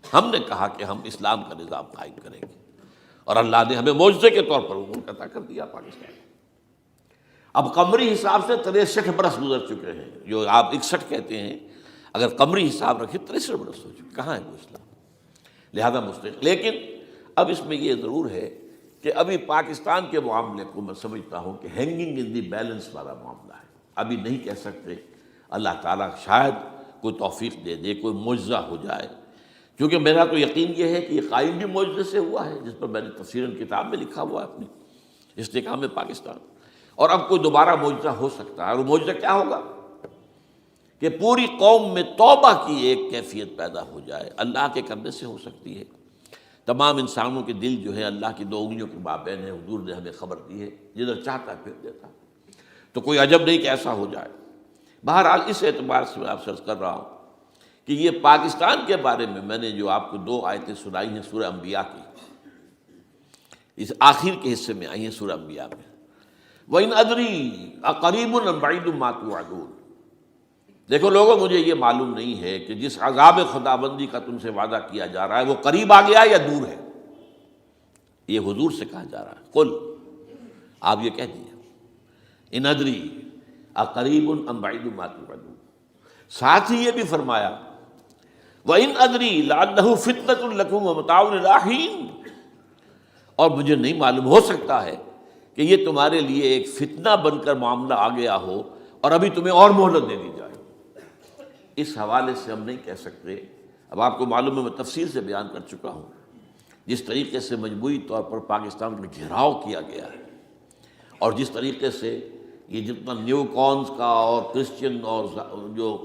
ہم نے کہا کہ ہم اسلام کا نظام قائم کریں گے، اور اللہ نے ہمیں معجزے کے طور پر ملک عطا کر دیا پاکستان۔ اب قمری حساب سے 63 برس گزر چکے ہیں، جو آپ 61 کہتے ہیں، اگر قمری حساب رکھیں 63 برس ہو چکے، کہاں ہے وہ اسلام؟ لہذا مستحق۔ لیکن اب اس میں یہ ضرور ہے کہ ابھی پاکستان کے معاملے کو میں سمجھتا ہوں کہ ہینگنگ ان دی بیلنس والا معاملہ ہے، ابھی نہیں کہہ سکتے، اللہ تعالیٰ شاید کوئی توفیق دے دے، کوئی معجزہ ہو جائے، کیونکہ میرا تو یقین یہ ہے کہ یہ قائم بھی معجزے سے ہوا ہے، جس پر میں نے تفسیراً کتاب میں لکھا ہوا ہے اپنی استحکام پاکستان، اور اب کوئی دوبارہ معجزہ ہو سکتا ہے، اور وہ معجزہ کیا ہوگا کہ پوری قوم میں توبہ کی ایک کیفیت پیدا ہو جائے، اللہ کے کرنے سے ہو سکتی ہے۔ تمام انسانوں کے دل جو ہے اللہ کی 2 انگلیوں کے مابین ہے، حضور نے ہمیں خبر دی ہے، جدھر چاہتا ہے پھر دیتا ہے، تو کوئی عجب نہیں کہ ایسا ہو جائے۔ بہرحال اس اعتبار سے میں آپ سے عرض کر رہا ہوں کہ یہ پاکستان کے بارے میں نے جو آپ کو 2 آیتیں سنائی ہیں سورہ انبیاء کی، اس آخر کے حصے میں آئی ہیں سورہ انبیاء میں، وَإِنْ أَدْرِي أَقَرِيبٌ أَمْ بَعِيدٌ مَا تُوعَدُونَ۔ دیکھو لوگوں، مجھے یہ معلوم نہیں ہے کہ جس عذاب خداوندی کا تم سے وعدہ کیا جا رہا ہے وہ قریب آ گیا یا دور ہے۔ یہ حضور سے کہا جا رہا ہے، قل، آپ یہ کہہ دیجیے، ان ادری اقریب ام بعید ما توعدون۔ ساتھ ہی یہ بھی فرمایا وَإِنْ أَدْرِي لَعَلَّهُ فِتْنَةٌ لَكُمْ وَمَتَاعٌ إِلَىٰ حِينٍ، اور مجھے نہیں معلوم، ہو سکتا ہے کہ یہ تمہارے لیے ایک فتنہ بن کر معاملہ آ گیا ہو اور ابھی تمہیں اور مہلت دے دی جائے۔ اس حوالے سے ہم نہیں کہہ سکتے، اب آپ کو معلوم ہے میں تفصیل سے بیان کر چکا ہوں جس طریقے سے مجموعی طور پر پاکستان کا گھیراؤ کیا گیا ہے، اور جس طریقے سے یہ جتنا نیو کونز کا اور کرسچن اور جو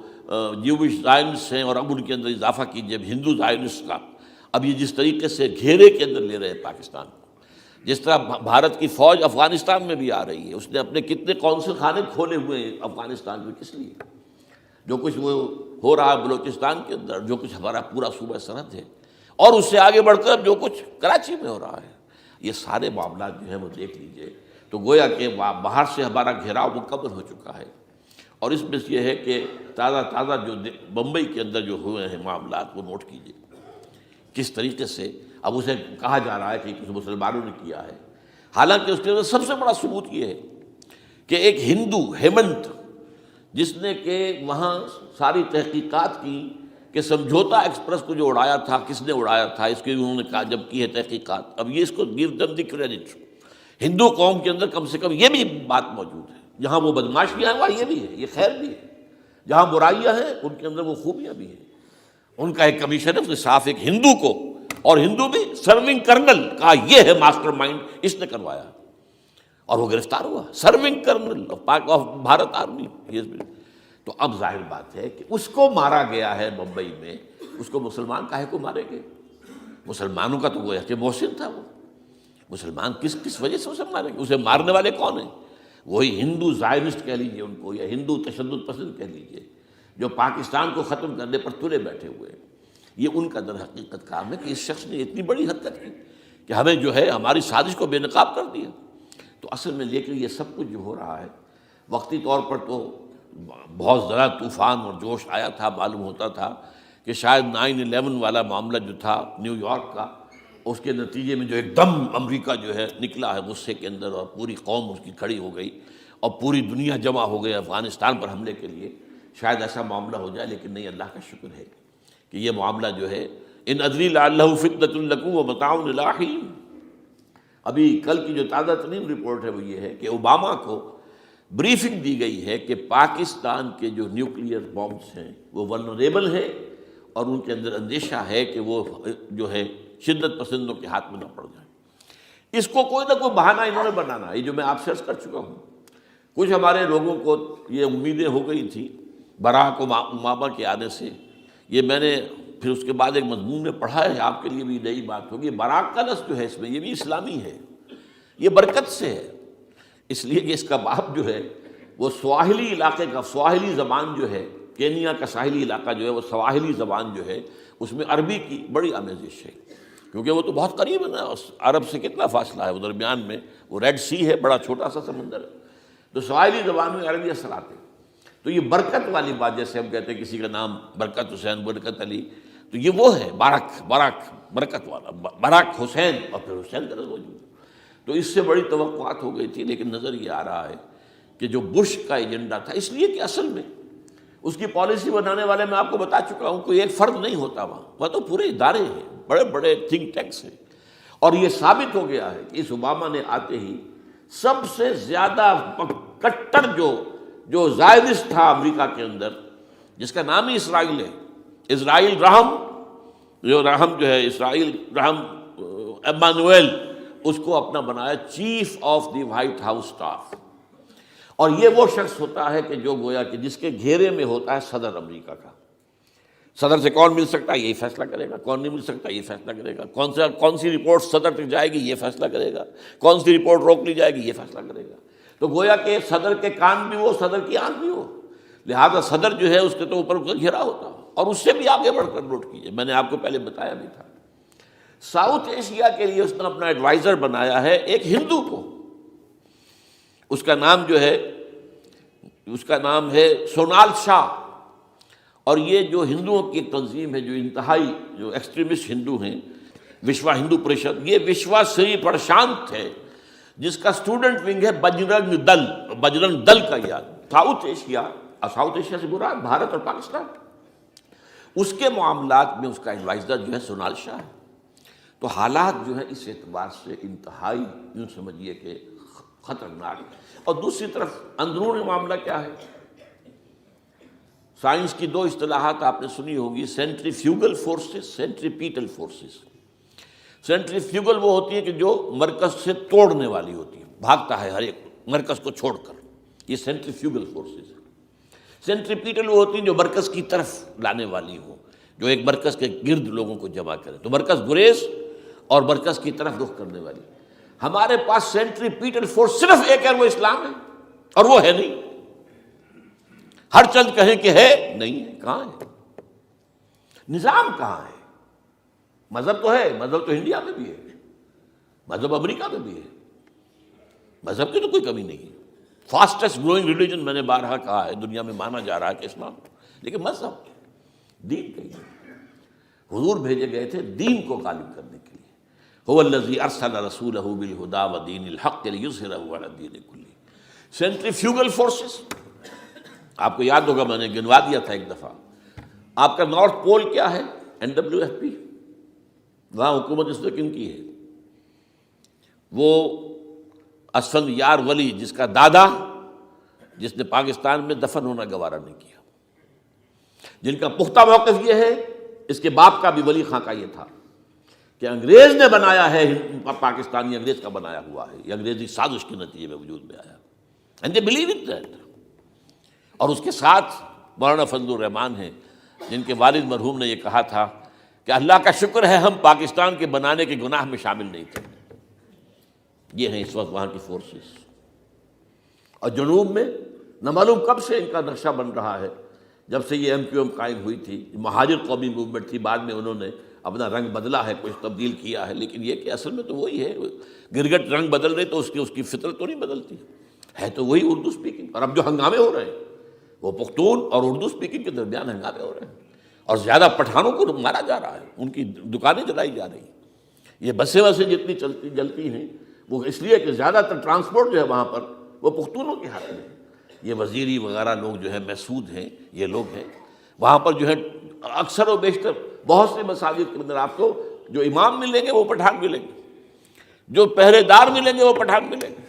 جیوش زائنسٹ ہیں، اور اب ان کے اندر اضافہ کیجیے ہندو زائنسٹ کا، اب یہ جس طریقے سے گھیرے کے اندر لے رہے ہیں پاکستان کو، جس طرح بھارت کی فوج افغانستان میں بھی آ رہی ہے، اس نے اپنے کتنے قونصل خانے کھولے ہوئے ہیں افغانستان میں، کس لیے؟ جو کچھ وہ ہو رہا ہے بلوچستان کے اندر، جو کچھ ہمارا پورا صوبہ سرحد ہے، اور اس سے آگے بڑھ کر جو کچھ کراچی میں ہو رہا ہے، یہ سارے معاملات جو ہیں وہ دیکھ لیجئے تو گویا کہ باہر سے ہمارا گھیراؤ مکمل ہو چکا ہے، اور اس میں یہ ہے کہ تازہ جو بمبئی کے اندر جو ہوئے ہیں معاملات وہ نوٹ کیجئے، کس طریقے سے اب اسے کہا جا رہا ہے کہ کسی مسلمانوں نے کیا ہے، حالانکہ اس کے اندر سب سے بڑا ثبوت یہ ہے کہ ایک ہندو ہیمنت، جس نے کہ وہاں ساری تحقیقات کی کہ سمجھوتا ایکسپریس کو جو اڑایا تھا کس نے اڑایا تھا، اس کی انہوں نے کہا جب کی ہے تحقیقات، اب یہ اس کو گیو دم دی کریڈٹ، ہندو قوم کے اندر کم سے کم یہ بھی بات موجود ہے، جہاں وہ بدماشیاں ہیں وہاں یہ بھی ہے، یہ خیر بھی ہے، جہاں برائیاں ہیں ان کے اندر وہ خوبیاں بھی ہیں۔ ان کا ایک کمیشن ہے، اس نے صاف ایک ہندو کو، اور ہندو بھی سرونگ کرنل کہا یہ ہے ماسٹر مائنڈ، اس نے کروایا، اور وہ گرفتار ہوا، serving kernel of Bharat army. تو اب ظاہر بات ہے کہ اس کو مارا گیا ہے بمبئی میں، اس کو مسلمان کاہے کو مارے گئے؟ مسلمانوں کا تو وہ کہ محسن تھا، وہ مسلمان کس وجہ سے اسے مارے گئے؟ اسے مارنے والے کون ہیں؟ وہی ہندو زائنسٹ کہہ لیجیے ان کو، یا ہندو تشدد پسند کہہ لیجیے، جو پاکستان کو ختم کرنے پر تلے بیٹھے ہوئے ہیں۔ یہ ان کا در حقیقت کام ہے کہ اس شخص نے اتنی بڑی حرکت کی کہ ہمیں جو ہے ہماری سازش کو بے نقاب کر دیا۔ تو اصل میں لیکن یہ سب کچھ جو ہو رہا ہے وقتی طور پر تو بہت زیادہ طوفان اور جوش آیا تھا، معلوم ہوتا تھا کہ شاید 9/11 والا معاملہ جو تھا نیو یارک کا، اس کے نتیجے میں جو ایک دم امریکہ جو ہے نکلا ہے غصے کے اندر، اور پوری قوم اس کی کھڑی ہو گئی اور پوری دنیا جمع ہو گئی افغانستان پر حملے کے لیے، شاید ایسا معاملہ ہو جائے. لیکن نہیں، اللہ کا شکر ہے کہ یہ معاملہ جو ہے ان ادری لعلہ فتنۃ لکم ومتاع الی حین. ابھی کل کی جو تازہ ترین رپورٹ ہے وہ یہ ہے کہ اوباما کو بریفنگ دی گئی ہے کہ پاکستان کے جو نیوکلیئر بامز ہیں وہ ولنریبل ہیں، اور ان کے اندر اندیشہ ہے کہ وہ جو ہے شدت پسندوں کے ہاتھ میں نہ پڑ جائیں. اس کو کوئی نہ کوئی بہانہ انہوں نے بنانا ہے. یہ جو میں آپ سے عرض کر چکا ہوں، کچھ ہمارے لوگوں کو یہ امیدیں ہو گئی تھی براک اوباما کے آنے سے. یہ میں نے پھر اس کے بعد ایک مضمون میں پڑھا ہے، آپ کے لیے بھی نئی بات ہوگی. براک کا لفظ جو ہے اس میں یہ بھی اسلامی ہے، یہ برکت سے ہے، اس لیے کہ اس کا باپ جو ہے وہ سواحلی علاقے کا، سواحلی زبان جو ہے، کینیا کا ساحلی علاقہ جو ہے وہ سواحلی زبان جو ہے اس میں عربی کی بڑی آمیزش ہے، کیونکہ وہ تو بہت قریب ہے نا، عرب سے کتنا فاصلہ ہے، وہ درمیان میں وہ ریڈ سی ہے، بڑا چھوٹا سا سمندر ہے، تو سواحلی زبان میں عربی اثرات ہیں. تو یہ برکت والی بات، جیسے ہم کہتے ہیں کسی کا نام برکت حسین، برکت علی، تو یہ وہ ہے باراک برکت والا، باراک حسین، اور پھر حسین کا نظر. تو اس سے بڑی توقعات ہو گئی تھی، لیکن نظر یہ آ رہا ہے کہ جو بش کا ایجنڈا تھا، اس لیے کہ اصل میں اس کی پالیسی بنانے والے میں آپ کو بتا چکا ہوں کوئی ایک فرد نہیں ہوتا وہاں تو پورے ادارے ہیں، بڑے بڑے تھنک ٹینکس ہیں. اور یہ ثابت ہو گیا ہے کہ اس اوباما نے آتے ہی سب سے زیادہ کٹر جو زائدست تھا امریکہ کے اندر، جس کا نام ہی اسرائیل ہے، اسرائیل رحم، جو ہے اسرائیل رحم ایمانویل، اس کو اپنا بنایا chief of the white house staff. اور یہ وہ شخص ہوتا ہے کہ جو گویا کہ جس کے گھیرے میں ہوتا ہے صدر امریکہ کا. صدر سے کون مل سکتا ہے یہی فیصلہ کرے گا، کون نہیں مل سکتا یہ فیصلہ کرے گا، کون سی رپورٹ صدر تک جائے گی یہ فیصلہ کرے گا، کون سی رپورٹ روک لی جائے گی یہ فیصلہ کرے گا. تو گویا کہ صدر کے کان بھی ہو، صدر کی آنکھ بھی ہو، لہذا صدر جو ہے اس کے تو اوپر اس کا گھیرا ہوتا ہو. اور اس سے بھی آگے بڑھ کر نوٹ کیجیے، میں نے آپ کو پہلے بتایا بھی تھا، ساؤتھ ایشیا کے لیے اس نے اپنا ایڈوائزر بنایا ہے ایک ہندو کو. اس کا نام ہے سونال شاہ. اور یہ جو ہندوؤں کی ایک تنظیم ہے جو انتہائی جو ایکسٹریمسٹ ہندو ہیں، وشوا ہندو پریشد، یہ وشوا سری پرشانت ہے جس کا اسٹوڈنٹ ونگ ہے بجرنگ دل کا. یاد ساؤتھ ایشیا سے مراد بھارت اور پاکستان، اس کے معاملات میں اس کا ایڈوائزر جو ہے سونال شاہ ہے. تو حالات جو ہے اس اعتبار سے انتہائی یوں سمجھیے کہ خطرناک. اور دوسری طرف اندرون معاملہ کیا ہے؟ سائنس کی دو اصطلاحات آپ نے سنی ہوگی، centrifugal forces, centripetal forces. Centrifugal وہ ہوتی ہے کہ جو مرکز سے توڑنے والی ہوتی ہے، بھاگتا ہے ہر ایک مرکز کو چھوڑ کر، یہ سینٹریفیوگل فورسز. سینٹریپیٹل وہ ہوتی ہیں جو مرکز کی طرف لانے والی ہوں، جو ایک مرکز کے گرد لوگوں کو جمع کرے. تو مرکز گریز اور مرکز کی طرف رخ کرنے والی. ہمارے پاس سینٹریپیٹل فورس صرف ایک ہے، وہ اسلام ہے، اور وہ ہے نہیں. ہر چند کہیں کہ ہے، نہیں ہے. کہاں ہے نظام؟ کہاں ہے مذہب؟ تو ہے، مذہب تو انڈیا میں بھی ہے، مذہب امریکہ میں بھی ہے، مذہب کی تو کوئی کمی نہیں ہے. فاسٹسٹ گروئنگ ریلیجن میں نے بارہا کہا ہے دنیا میں مانا جا رہا ہے کہ اسلام، لیکن مذہب دین کہیں نہیں. حضور بھیجے گئے تھے دین کو غالب کرنے کے لیے. هو الذی ارسل رسولہ بالہدی ودین الحق لیظہرہ علی الدین کلہ. سینٹریفیوگل فورسز آپ کو یاد ہوگا میں نے گنوا دیا تھا ایک دفعہ. آپ کا نارتھ پول کیا ہے؟ NWFP. وہاں حکومت اس وقت کن کی ہے؟ وہ اسفند یار ولی، جس کا دادا، جس نے پاکستان میں دفن ہونا گوارا نہیں کیا، جن کا پختہ موقف یہ ہے. اس کے باپ کا بھی ولی خاں کا یہ تھا کہ انگریز نے بنایا ہے پاکستانی، انگریز کا بنایا ہوا ہے، یہ انگریزی سازش کے نتیجے میں وجود میں آیا. And they believe in that. اور اس کے ساتھ مولانا فضل الرحمان ہیں جن کے والد مرحوم نے یہ کہا تھا کہ اللہ کا شکر ہے ہم پاکستان کے بنانے کے گناہ میں شامل نہیں تھے. یہ ہیں اس وقت وہاں کی فورسز. اور جنوب میں نہ معلوم کب سے ان کا نقشہ بن رہا ہے، جب سے یہ MQM قائم ہوئی تھی. مہاجر قومی موومنٹ تھی، بعد میں انہوں نے اپنا رنگ بدلا ہے، کچھ تبدیل کیا ہے، لیکن یہ کہ اصل میں تو وہی ہے. گرگٹ رنگ بدل رہے تو اس کی فطرت تو نہیں بدلتی، ہے تو وہی اردو اسپیکنگ. اور اب جو ہنگامے ہو رہے ہیں وہ پختون اور اردو اسپیکنگ کے درمیان ہنگامے ہو رہے ہیں، اور زیادہ پٹھانوں کو مارا جا رہا ہے، ان کی دکانیں جلائی جا رہی ہیں. یہ بسیں جتنی جلتی ہیں وہ اس لیے کہ زیادہ تر ٹرانسپورٹ جو ہے وہاں پر وہ پختونوں کے ہاتھ میں ہے. یہ وزیری وغیرہ لوگ جو ہے محسود ہیں، یہ لوگ ہیں وہاں پر جو ہے اکثر و بیشتر بہت سے مساجد کے اندر آپ کو جو امام ملیں گے وہ پٹھان ملیں گے، جو پہرے دار ملیں گے وہ پٹھان ملیں گے.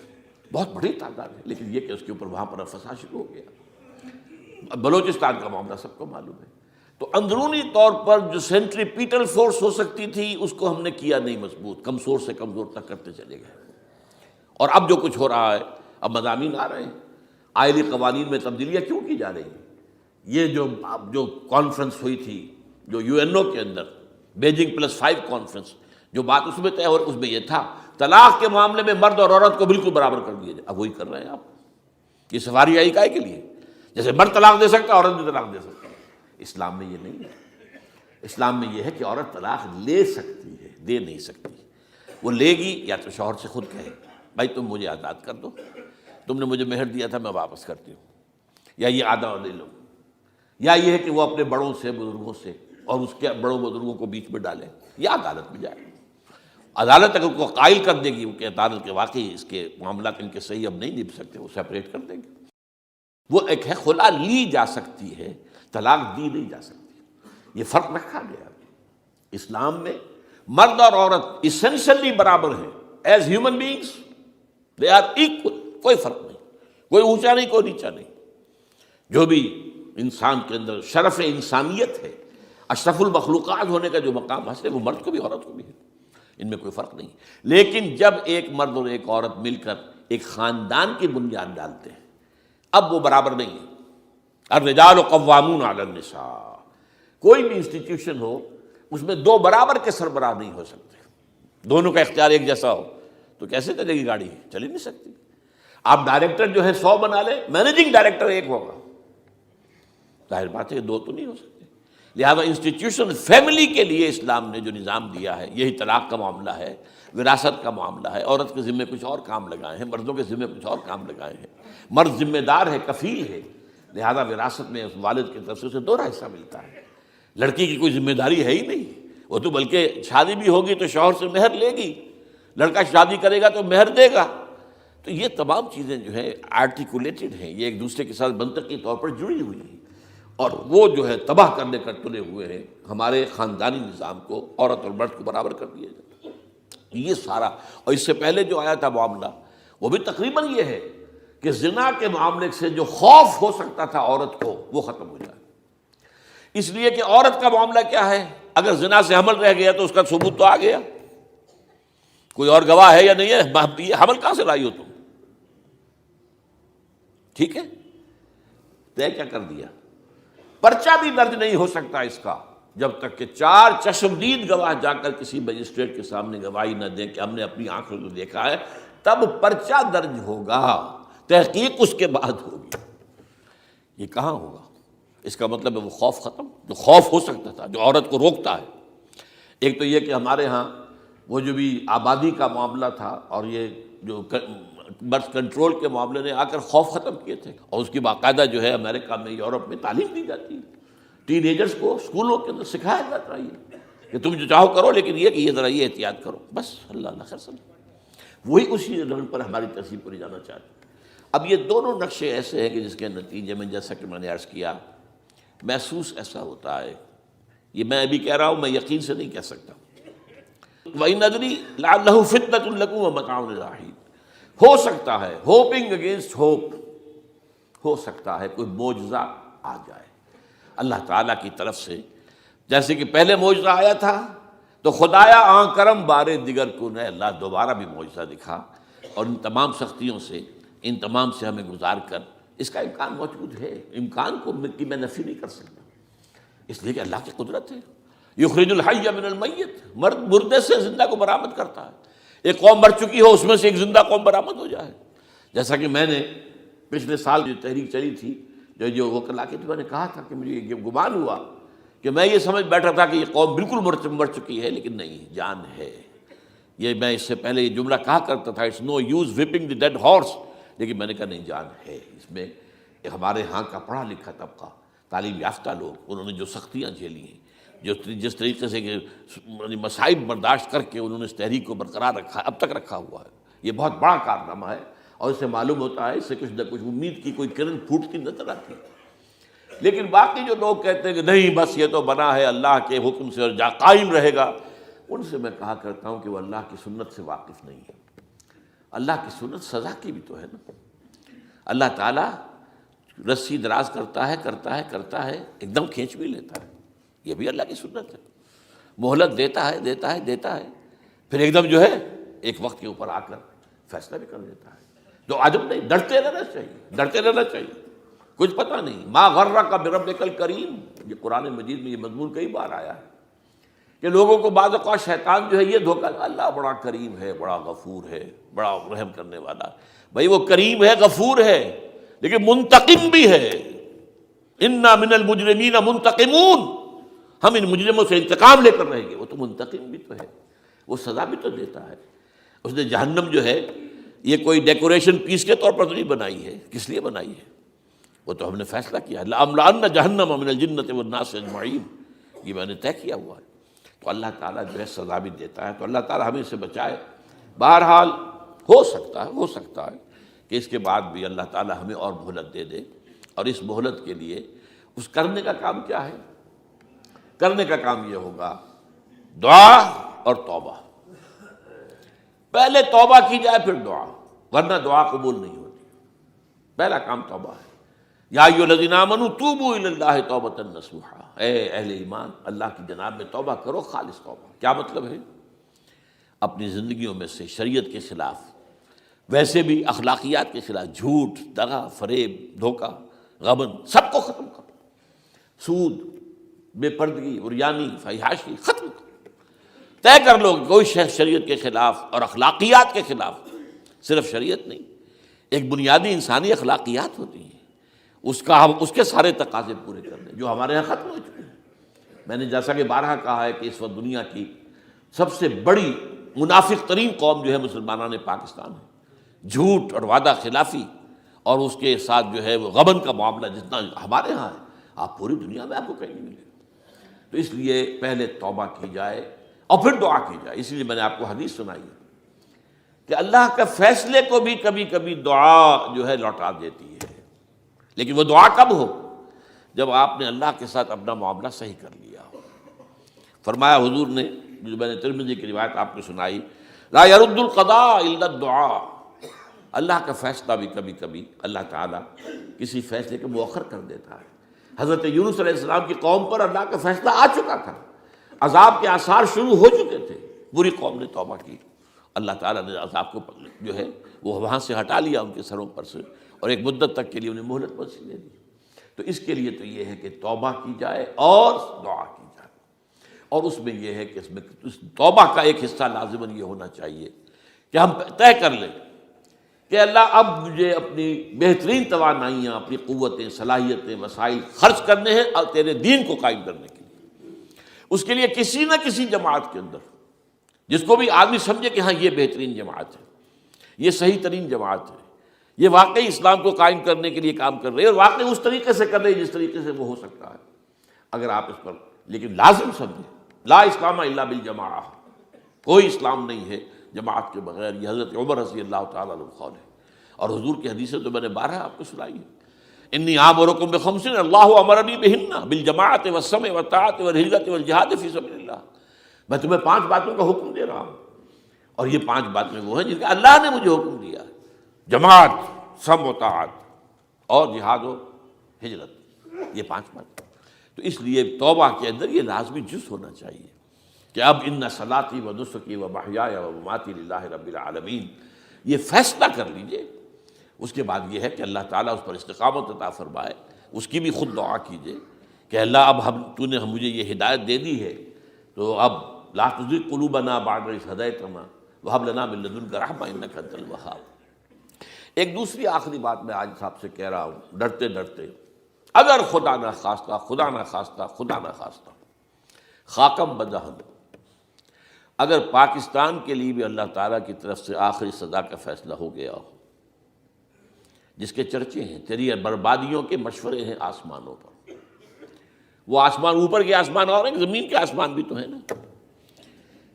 بہت بڑی تعداد ہے، لیکن یہ کہ اس کے اوپر وہاں پر فساد شروع ہو گیا. بلوچستان کا معاملہ سب کو معلوم ہے. تو اندرونی طور پر جو سینٹریپیٹل فورس ہو سکتی تھی اس کو ہم نے کیا نہیں مضبوط، کمزور سے کمزور تک کرتے چلے گئے. اور اب جو کچھ ہو رہا ہے، اب مضامین آ رہے ہیں، آئلی قوانین میں تبدیلیاں کیوں کی جا رہی ہیں. یہ جو کانفرنس ہوئی تھی جو یو این او کے اندر، بیجنگ +5 کانفرنس، جو بات اس میں طے ہو اس میں یہ تھا طلاق کے معاملے میں مرد اور عورت کو بالکل برابر کر دیا جائے. اب وہی کر رہے ہیں آپ. یہ سفاری آئی کائے کے لیے، جیسے مرد طلاق دے سکتا ہے عورت بھی طلاق دے سکتا ہے. اسلام میں یہ نہیں ہے. اسلام میں یہ ہے کہ عورت طلاق لے سکتی ہے، دے نہیں سکتی. وہ لے گی یا تو شوہر سے خود کہے بھائی تم مجھے آزاد کر دو، تم نے مجھے مہر دیا تھا میں واپس کرتی ہوں، یا یہ آدھا لے لو، یا یہ ہے کہ وہ اپنے بڑوں سے بزرگوں سے اور اس کے بڑوں بزرگوں کو بیچ میں ڈالیں، یا عدالت میں جائے. عدالت اگر کو قائل کر دے گی کہ عدالت کے واقعی اس کے معاملات ان کے صحیح اب نہیں نبھ سکتے، وہ سیپریٹ کر دیں گے. وہ ایک ہے خلا لی جا سکتی ہے، طلاق دی نہیں جا سکتی. یہ فرق رکھا گیا. اسلام میں مرد اور عورت اسینشلی برابر ہیں. As human beings they are equal. کوئی فرق نہیں، کوئی اونچا نہیں کوئی نیچا نہیں. جو بھی انسان کے اندر شرف انسانیت ہے، اشرف المخلوقات ہونے کا جو مقام حاصل ہے، وہ مرد کو بھی عورت کو بھی ہے. ان میں کوئی فرق نہیں. لیکن جب ایک مرد اور ایک عورت مل کر ایک خاندان کی بنیاد ڈالتے ہیں، اب وہ برابر نہیں ہے. الرجال قوامون علی النساء. کوئی بھی انسٹیٹیوشن ہو اس میں دو برابر کے سربراہ نہیں ہو سکتے. دونوں کا اختیار ایک جیسا ہو تو کیسے چلے گی گاڑی؟ چل ہی نہیں سکتی. آپ ڈائریکٹر جو ہے 100 بنا لیں، مینیجنگ ڈائریکٹر ایک ہوگا. ظاہر بات ہے دو تو نہیں ہو سکتے. لہذا انسٹیٹیوشن فیملی کے لیے اسلام نے جو نظام دیا ہے، یہی طلاق کا معاملہ ہے، وراثت کا معاملہ ہے. عورت کے ذمے کچھ اور کام لگائے ہیں، مردوں کے ذمے کچھ اور کام لگائے ہیں. مرد ذمہ دار ہے، کفیل ہے، لہذا وراثت میں اس والد کی طرف سے اسے 2 حصہ ملتا ہے. لڑکی کی کوئی ذمہ داری ہے ہی نہیں. وہ تو بلکہ شادی بھی ہوگی تو شوہر سے مہر لے گی، لڑکا شادی کرے گا تو مہر دے گا. تو یہ تمام چیزیں جو ہے آرٹیکولیٹڈ ہیں، یہ ایک دوسرے کے ساتھ منطقی طور پر جڑی ہوئی ہیں، اور وہ جو ہے تباہ کرنے کر تلے ہوئے ہیں ہمارے خاندانی نظام کو. عورت اور مرد کو برابر کر دیا جائے، یہ سارا. اور اس سے پہلے جو آیا تھا معاملہ وہ بھی تقریباً یہ ہے کہ زنا کے معاملے سے جو خوف ہو سکتا تھا عورت کو وہ ختم ہو جائے. اس لیے کہ عورت کا معاملہ کیا ہے، اگر زنا سے حمل رہ گیا تو اس کا ثبوت تو آ گیا، کوئی اور گواہ ہے یا نہیں ہے، یہ حمل کہاں سے لائی ہو تم؟ ٹھیک ہے، طے کیا کر دیا. پرچہ بھی درج نہیں ہو سکتا اس کا جب تک کہ 4 چشمدید گواہ جا کر کسی مجسٹریٹ کے سامنے گواہی نہ دیں کہ ہم نے اپنی آنکھوں سے دیکھا ہے، تب پرچہ درج ہوگا. تحقیق اس کے بعد ہوگی. یہ کہاں ہوگا؟ اس کا مطلب ہے وہ خوف ختم جو خوف ہو سکتا تھا، جو عورت کو روکتا ہے. ایک تو یہ کہ ہمارے ہاں وہ جو بھی آبادی کا معاملہ تھا اور یہ جو برتھ کنٹرول کے معاملے نے آ کر خوف ختم کیے تھے. اور اس کی باقاعدہ جو ہے امریکہ میں، یورپ میں تعلیم دی جاتی ہے. ٹین ایجرز کو اسکولوں کے اندر سکھایا جاتا ہے کہ تم جو چاہو کرو، لیکن یہ کہ یہ ذرا یہ احتیاط کرو. بس اللہ خیر سمجھ. وہی اسی رنگ پر ہماری تہذیب کو لے جانا چاہتے ہیں. اب یہ دونوں نقشے ایسے ہیں کہ جس کے نتیجے میں جیسا کہ میں نے عرض کیا، محسوس ایسا ہوتا ہے. یہ میں ابھی کہہ رہا ہوں، میں یقین سے نہیں کہہ سکتا. وَإِنْ أَدْرِي لَعَلَّهُ فِتْنَةٌ لَكُمْ وَمَتَاعٌ إِلَىٰ حِينٍ. ہو سکتا ہے، ہوپنگ اگینسٹ ہوپ، ہو سکتا ہے کوئی معجزہ آ جائے اللہ تعالیٰ کی طرف سے. جیسے کہ پہلے معجزہ آیا تھا تو خدایا آن کرم بارے دیگر کو نے اللہ دوبارہ بھی معجزہ دکھا، اور ان تمام سختیوں سے، ان تمام سے ہمیں گزار کر اس کا امکان موجود ہے. امکان کو میں نفی نہیں کر سکتا، اس لیے کہ اللہ کی قدرت ہے. یخرج الحی من المیت، مردے سے زندہ کو برآمد کرتا ہے. ایک قوم مر چکی ہو، اس میں سے ایک زندہ قوم برآمد ہو جائے. جیسا کہ میں نے پچھلے سال جو تحریک چلی تھی، جو وکلا کی، تو میں نے کہا تھا کہ مجھے یہ گمان ہوا کہ میں یہ سمجھ بیٹھا تھا کہ یہ قوم بالکل مر چکی ہے، لیکن نہیں، جان ہے۔ یہ میں اس سے پہلے یہ جملہ کہا کرتا تھا، it's no use whipping the dead horse, لیکن میں نے کہا نہیں، جان ہے اس میں۔ ہمارے ہاں کا پڑھا لکھا طبقہ، تعلیم یافتہ لوگ، انہوں نے جو سختیاں جھیلی ہیں، جس طریقے سے کہ مصائب برداشت کر کے انہوں نے اس تحریک کو برقرار رکھا ہے، اب تک رکھا ہوا ہے، یہ بہت بڑا کارنامہ ہے، اور اس سے معلوم ہوتا ہے، اس سے کچھ نہ کچھ امید کی کوئی کرن پھوٹتی نظر آتی ہے۔ لیکن باقی جو لوگ کہتے ہیں کہ نہیں بس یہ تو بنا ہے اللہ کے حکم سے اور قائم رہے گا، ان سے میں کہا کرتا ہوں کہ وہ اللہ کی سنت سے واقف نہیں ہے۔ اللہ کی سنت سزا کی بھی تو ہے نا۔ اللہ تعالیٰ رسی دراز کرتا ہے، ایک دم کھینچ بھی لیتا ہے، یہ بھی اللہ کی سنت ہے۔ مہلت دیتا ہے، پھر ایک دم جو ہے ایک وقت کے اوپر آ کر فیصلہ بھی کر دیتا ہے۔ تو عجب نہیں، ڈرتے رہنا چاہیے، کچھ پتہ نہیں۔ ما غرک بربک الکریم، یہ قرآن مجید میں یہ مضمون کئی بار آیا ہے کہ لوگوں کو بعض اوقات شیطان جو ہے یہ دھوکہ، اللہ بڑا کریم ہے، بڑا غفور ہے، بڑا رحم کرنے والا۔ بھائی وہ کریم ہے، غفور ہے، لیکن منتقم بھی ہے۔ انا من المجرمین منتقمون، ہم ان مجرموں سے انتقام لے کر رہیں گے۔ وہ تو منتقم بھی تو ہے، وہ سزا بھی تو دیتا ہے۔ اس نے جہنم جو ہے یہ کوئی ڈیکوریشن پیس کے طور پر تو نہیں بنائی ہے، کس لیے بنائی ہے؟ وہ تو ہم نے فیصلہ کیا ہے، لَأَمْلَأَنَّ جَهَنَّمَ مِنَ الْجِنَّةِ وَالنَّاسِ أَجْمَعِينَ، یہ میں نے طے کیا ہوا ہے۔ تو اللہ تعالیٰ جو ہے سزا بھی دیتا ہے، تو اللہ تعالیٰ ہمیں اس سے بچائے۔ بہرحال ہو سکتا ہے کہ اس کے بعد بھی اللہ تعالیٰ ہمیں اور مہلت دے دے، اور اس مہلت کے لیے اس کرنے کا کام کیا ہے؟ کرنے کا کام یہ ہوگا دعا اور توبہ۔ پہلے توبہ کی جائے پھر دعا، ورنہ دعا قبول نہیں ہوتی۔ پہلا کام توبہ ہے۔ یا ایھا الذین آمنوا توبوا الی اللہ توبۃ نصوحا، اے اہل ایمان اللہ کی جناب میں توبہ کرو، خالص توبہ۔ کیا مطلب ہے؟ اپنی زندگیوں میں سے شریعت کے خلاف، ویسے بھی اخلاقیات کے خلاف، جھوٹ، دغا، فریب، دھوکہ، غبن، سب کو ختم کرو۔ سود، بے پردگی، عریانی، فحاشی ختم کرو۔ طے کر لو کہ کوئی شخص شریعت کے خلاف اور اخلاقیات کے خلاف، صرف شریعت نہیں، ایک بنیادی انسانی اخلاقیات ہوتی ہیں، اس کے سارے تقاضے پورے کرنے جو ہمارے ہاں ختم ہو چکے ہیں۔ میں نے جیسا کہ بارہا کہا ہے کہ اس وقت دنیا کی سب سے بڑی منافق ترین قوم جو ہے مسلمانان پاکستان ہے۔ جھوٹ اور وعدہ خلافی، اور اس کے ساتھ جو ہے وہ غبن کا معاملہ جتنا ہمارے ہاں ہے، آپ پوری دنیا میں آپ کو کہیں نہیں ملے۔ تو اس لیے پہلے توبہ کی جائے اور پھر دعا کی جائے۔ اس لیے میں نے آپ کو حدیث سنائی ہے کہ اللہ کے فیصلے کو بھی کبھی کبھی دعا جو ہے لوٹا دیتی ہے، لیکن وہ دعا کب ہو؟ جب آپ نے اللہ کے ساتھ اپنا معاملہ صحیح کر لیا ہو۔ فرمایا حضور نے، جو میں نے ترمذی کی روایت آپ کو سنائی، لا يرد القضاء الا الدعاء، اللہ کا فیصلہ بھی کبھی کبھی اللہ تعالیٰ کسی فیصلے کو مؤخر کر دیتا ہے۔ حضرت یونس علیہ السلام کی قوم پر اللہ کا فیصلہ آ چکا تھا، عذاب کے آثار شروع ہو چکے تھے، پوری قوم نے توبہ کی، اللہ تعالیٰ نے عذاب کو جو ہے وہ وہاں سے ہٹا لیا ان کے سروں پر سے، اور ایک مدت تک کے لیے انہیں مہلت بخشی دے دی۔ تو اس کے لیے تو یہ ہے کہ توبہ کی جائے اور دعا کی جائے، اور اس میں یہ ہے کہ اس میں اس توبہ کا ایک حصہ لازماً یہ ہونا چاہیے کہ ہم طے کر لیں کہ اللہ اب مجھے اپنی بہترین توانائیاں، اپنی قوتیں، صلاحیتیں، وسائل خرچ کرنے ہیں اور تیرے دین کو قائم کرنے کے لیے۔ اس کے لیے کسی نہ کسی جماعت کے اندر، جس کو بھی آدمی سمجھے کہ ہاں یہ بہترین جماعت ہے، یہ صحیح ترین جماعت ہے، یہ واقعی اسلام کو قائم کرنے کے لیے کام کر رہے ہیں، اور واقعی اس طریقے سے کر رہے ہیں جس طریقے سے وہ ہو سکتا ہے، اگر آپ اس پر لیکن لازم سمجھیں لا اسلام الا بالجماعہ، کوئی اسلام نہیں ہے جماعت کے بغیر۔ یہ حضرت عمر رضی اللہ تعالیٰ عنہ قول ہے، اور حضور کی حدیثیں تو میں نے بارہا آپ کو سنائی ہے، انی آمرکم بخمس اللہ امرنی بہن بالجماعت والسمع والطاعۃ والہجرۃ والجہاد فی سبیل اللہ، میں تمہیں 5 باتوں کا حکم دے رہا ہوں، اور یہ 5 باتیں وہ ہیں جن کا اللہ نے مجھے حکم دیا ہے، جماعت، سمع و طاعت اور جہاد و ہجرت، یہ 5 باتیں۔ تو اس لیے توبہ کے اندر یہ لازمی جز ہونا چاہیے کہ اب ان صلاتی و نسکی و محیای و مماتی للہ رب العالمین، یہ فیصلہ کر لیجئے۔ اس کے بعد یہ ہے کہ اللہ تعالیٰ اس پر استقامت عطا فرمائے، اس کی بھی خود دعا کیجئے کہ اللہ اب تو نے مجھے یہ ہدایت دے دی ہے، تو اب لا تزغ قلوبنا بعد اذ ہدیتنا وہب لنا من لدنک رحمۃ انک انت الوہاب۔ ایک دوسری آخری بات میں آج صاحب سے کہہ رہا ہوں، ڈرتے ڈرتے، اگر خدا نہ خواستہ خاکم بدہن، اگر پاکستان کے لیے بھی اللہ تعالیٰ کی طرف سے آخری سزا کا فیصلہ ہو گیا ہو، جس کے چرچے ہیں، تیری بربادیوں کے مشورے ہیں آسمانوں پر، وہ آسمان اوپر کے آسمان اور ہیں، زمین کے آسمان بھی تو ہیں نا،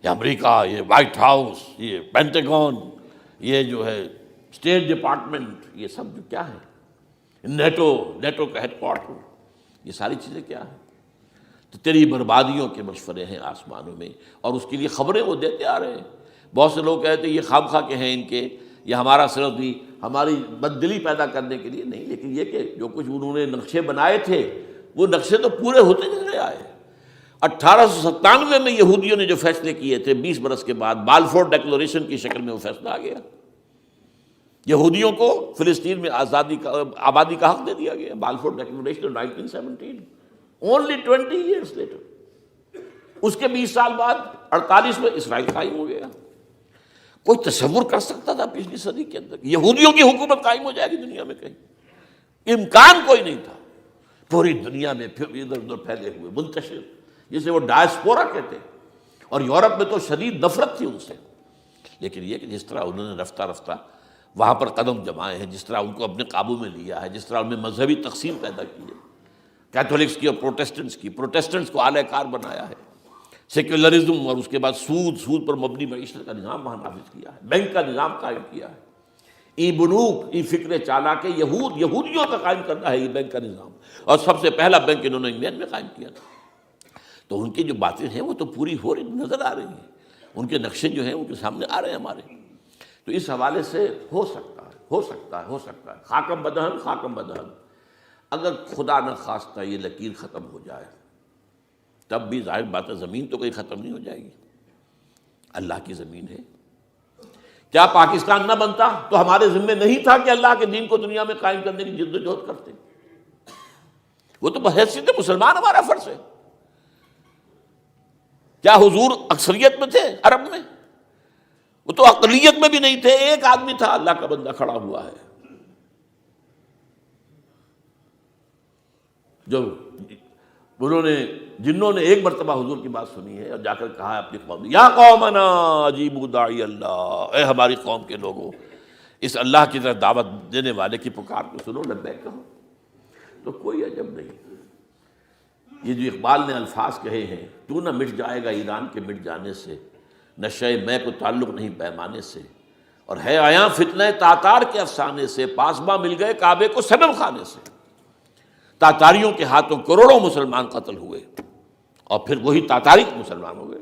یہ امریکہ، یہ وائٹ ہاؤس، یہ پینٹاگون، یہ جو ہے اسٹیٹ ڈپارٹمنٹ، یہ سب جو کیا ہے، نیٹو کا ہیڈ کوارٹر، یہ ساری چیزیں کیا ہیں؟ تو تیری بربادیوں کے مشورے ہیں آسمانوں میں، اور اس کے لیے خبریں وہ دیتے آ رہے ہیں۔ بہت سے لوگ کہتے ہیں یہ خام خواہ کے ہیں ان کے، یہ ہمارا صرف بھی ہماری بددلی پیدا کرنے کے لیے نہیں، لیکن یہ کہ جو کچھ انہوں نے نقشے بنائے تھے وہ نقشے تو پورے ہوتے چلے آئے۔ 1897 میں یہودیوں نے جو فیصلے کیے تھے، 20 برس کے بعد بالفور ڈیکلریشن کی شکل میں وہ فیصلہ آ گیا، یہودیوں کو فلسطین میں آبادی کا حق دے دیا گیا، Balfour declaration 1917، only 20 years later۔ اس کے 20 سال بعد 48 میں اسرائیل قائم ہو گیا۔ کوئی تصور کر سکتا تھا پچھلی صدی کے اندر یہودیوں کی حکومت قائم ہو جائے گی دنیا میں؟ کہیں امکان کوئی نہیں تھا۔ پوری دنیا میں پھر ادھر ادھر پھیلے ہوئے، منتشر، جسے وہ ڈائسپورا کہتے ہیں، اور یورپ میں تو شدید نفرت تھی ان سے، لیکن یہ کہ جس طرح انہوں نے رفتہ رفتہ وہاں پر قدم جمائے ہیں، جس طرح ان کو اپنے قابو میں لیا ہے، جس طرح ان میں مذہبی تقسیم پیدا کی ہے، کیتھولکس کی اور پروٹیسٹنٹس کو اعلی کار بنایا ہے، سیکولرزم اور اس کے بعد سود پر مبنی معیشت کا نظام وہاں نافذ کیا ہے، بینک کا نظام قائم کیا ہے، ای بنوک، ای فکر چالاک یہودیوں کا قائم کرنا ہے یہ بینک کا نظام، اور سب سے پہلا بینک انہوں نے انگلینڈ میں قائم کیا تھا۔ تو ان کی جو باتیں ہیں وہ تو پوری ہو رہی نظر آ رہی ہیں، ان کے نقشے جو ہیں ان کے سامنے آ رہے ہیں ہمارے۔ تو اس حوالے سے ہو سکتا ہے خاکم بدہن، اگر خدا نہ خواستہ یہ لکیر ختم ہو جائے، تب بھی ظاہر بات ہے زمین تو کوئی ختم نہیں ہو جائے گی، اللہ کی زمین ہے۔ کیا پاکستان نہ بنتا تو ہمارے ذمے نہیں تھا کہ اللہ کے دین کو دنیا میں قائم کرنے کی جد و جہد کرتے؟ وہ تو بحیثیت مسلمان ہمارا فرض ہے۔ کیا حضور اکثریت میں تھے عرب میں؟ وہ تو اقلیت میں بھی نہیں تھے، ایک آدمی تھا اللہ کا بندہ کھڑا ہوا ہے، جو جنہوں نے ایک مرتبہ حضور کی بات سنی ہے اور جا کر کہا ہے اپنی قوم، یا قومنا اجیبوا داعی اللہ، اے ہماری قوم کے لوگوں، اس اللہ کی طرف دعوت دینے والے کی پکار کو سنو، لبیک کہو۔ تو کوئی عجب نہیں، یہ جو اقبال نے الفاظ کہے ہیں، تو نہ مٹ جائے گا ایران کے مٹ جانے سے، نشے میں کو تعلق نہیں پیمانے سے، اور ہے آیا فتنہ تاتار کے افسانے سے، پاسباں مل گئے کعبے کو صنم خانے سے۔ تاتاریوں کے ہاتھوں کروڑوں مسلمان قتل ہوئے، اور پھر وہی تاتاری مسلمان ہو گئے۔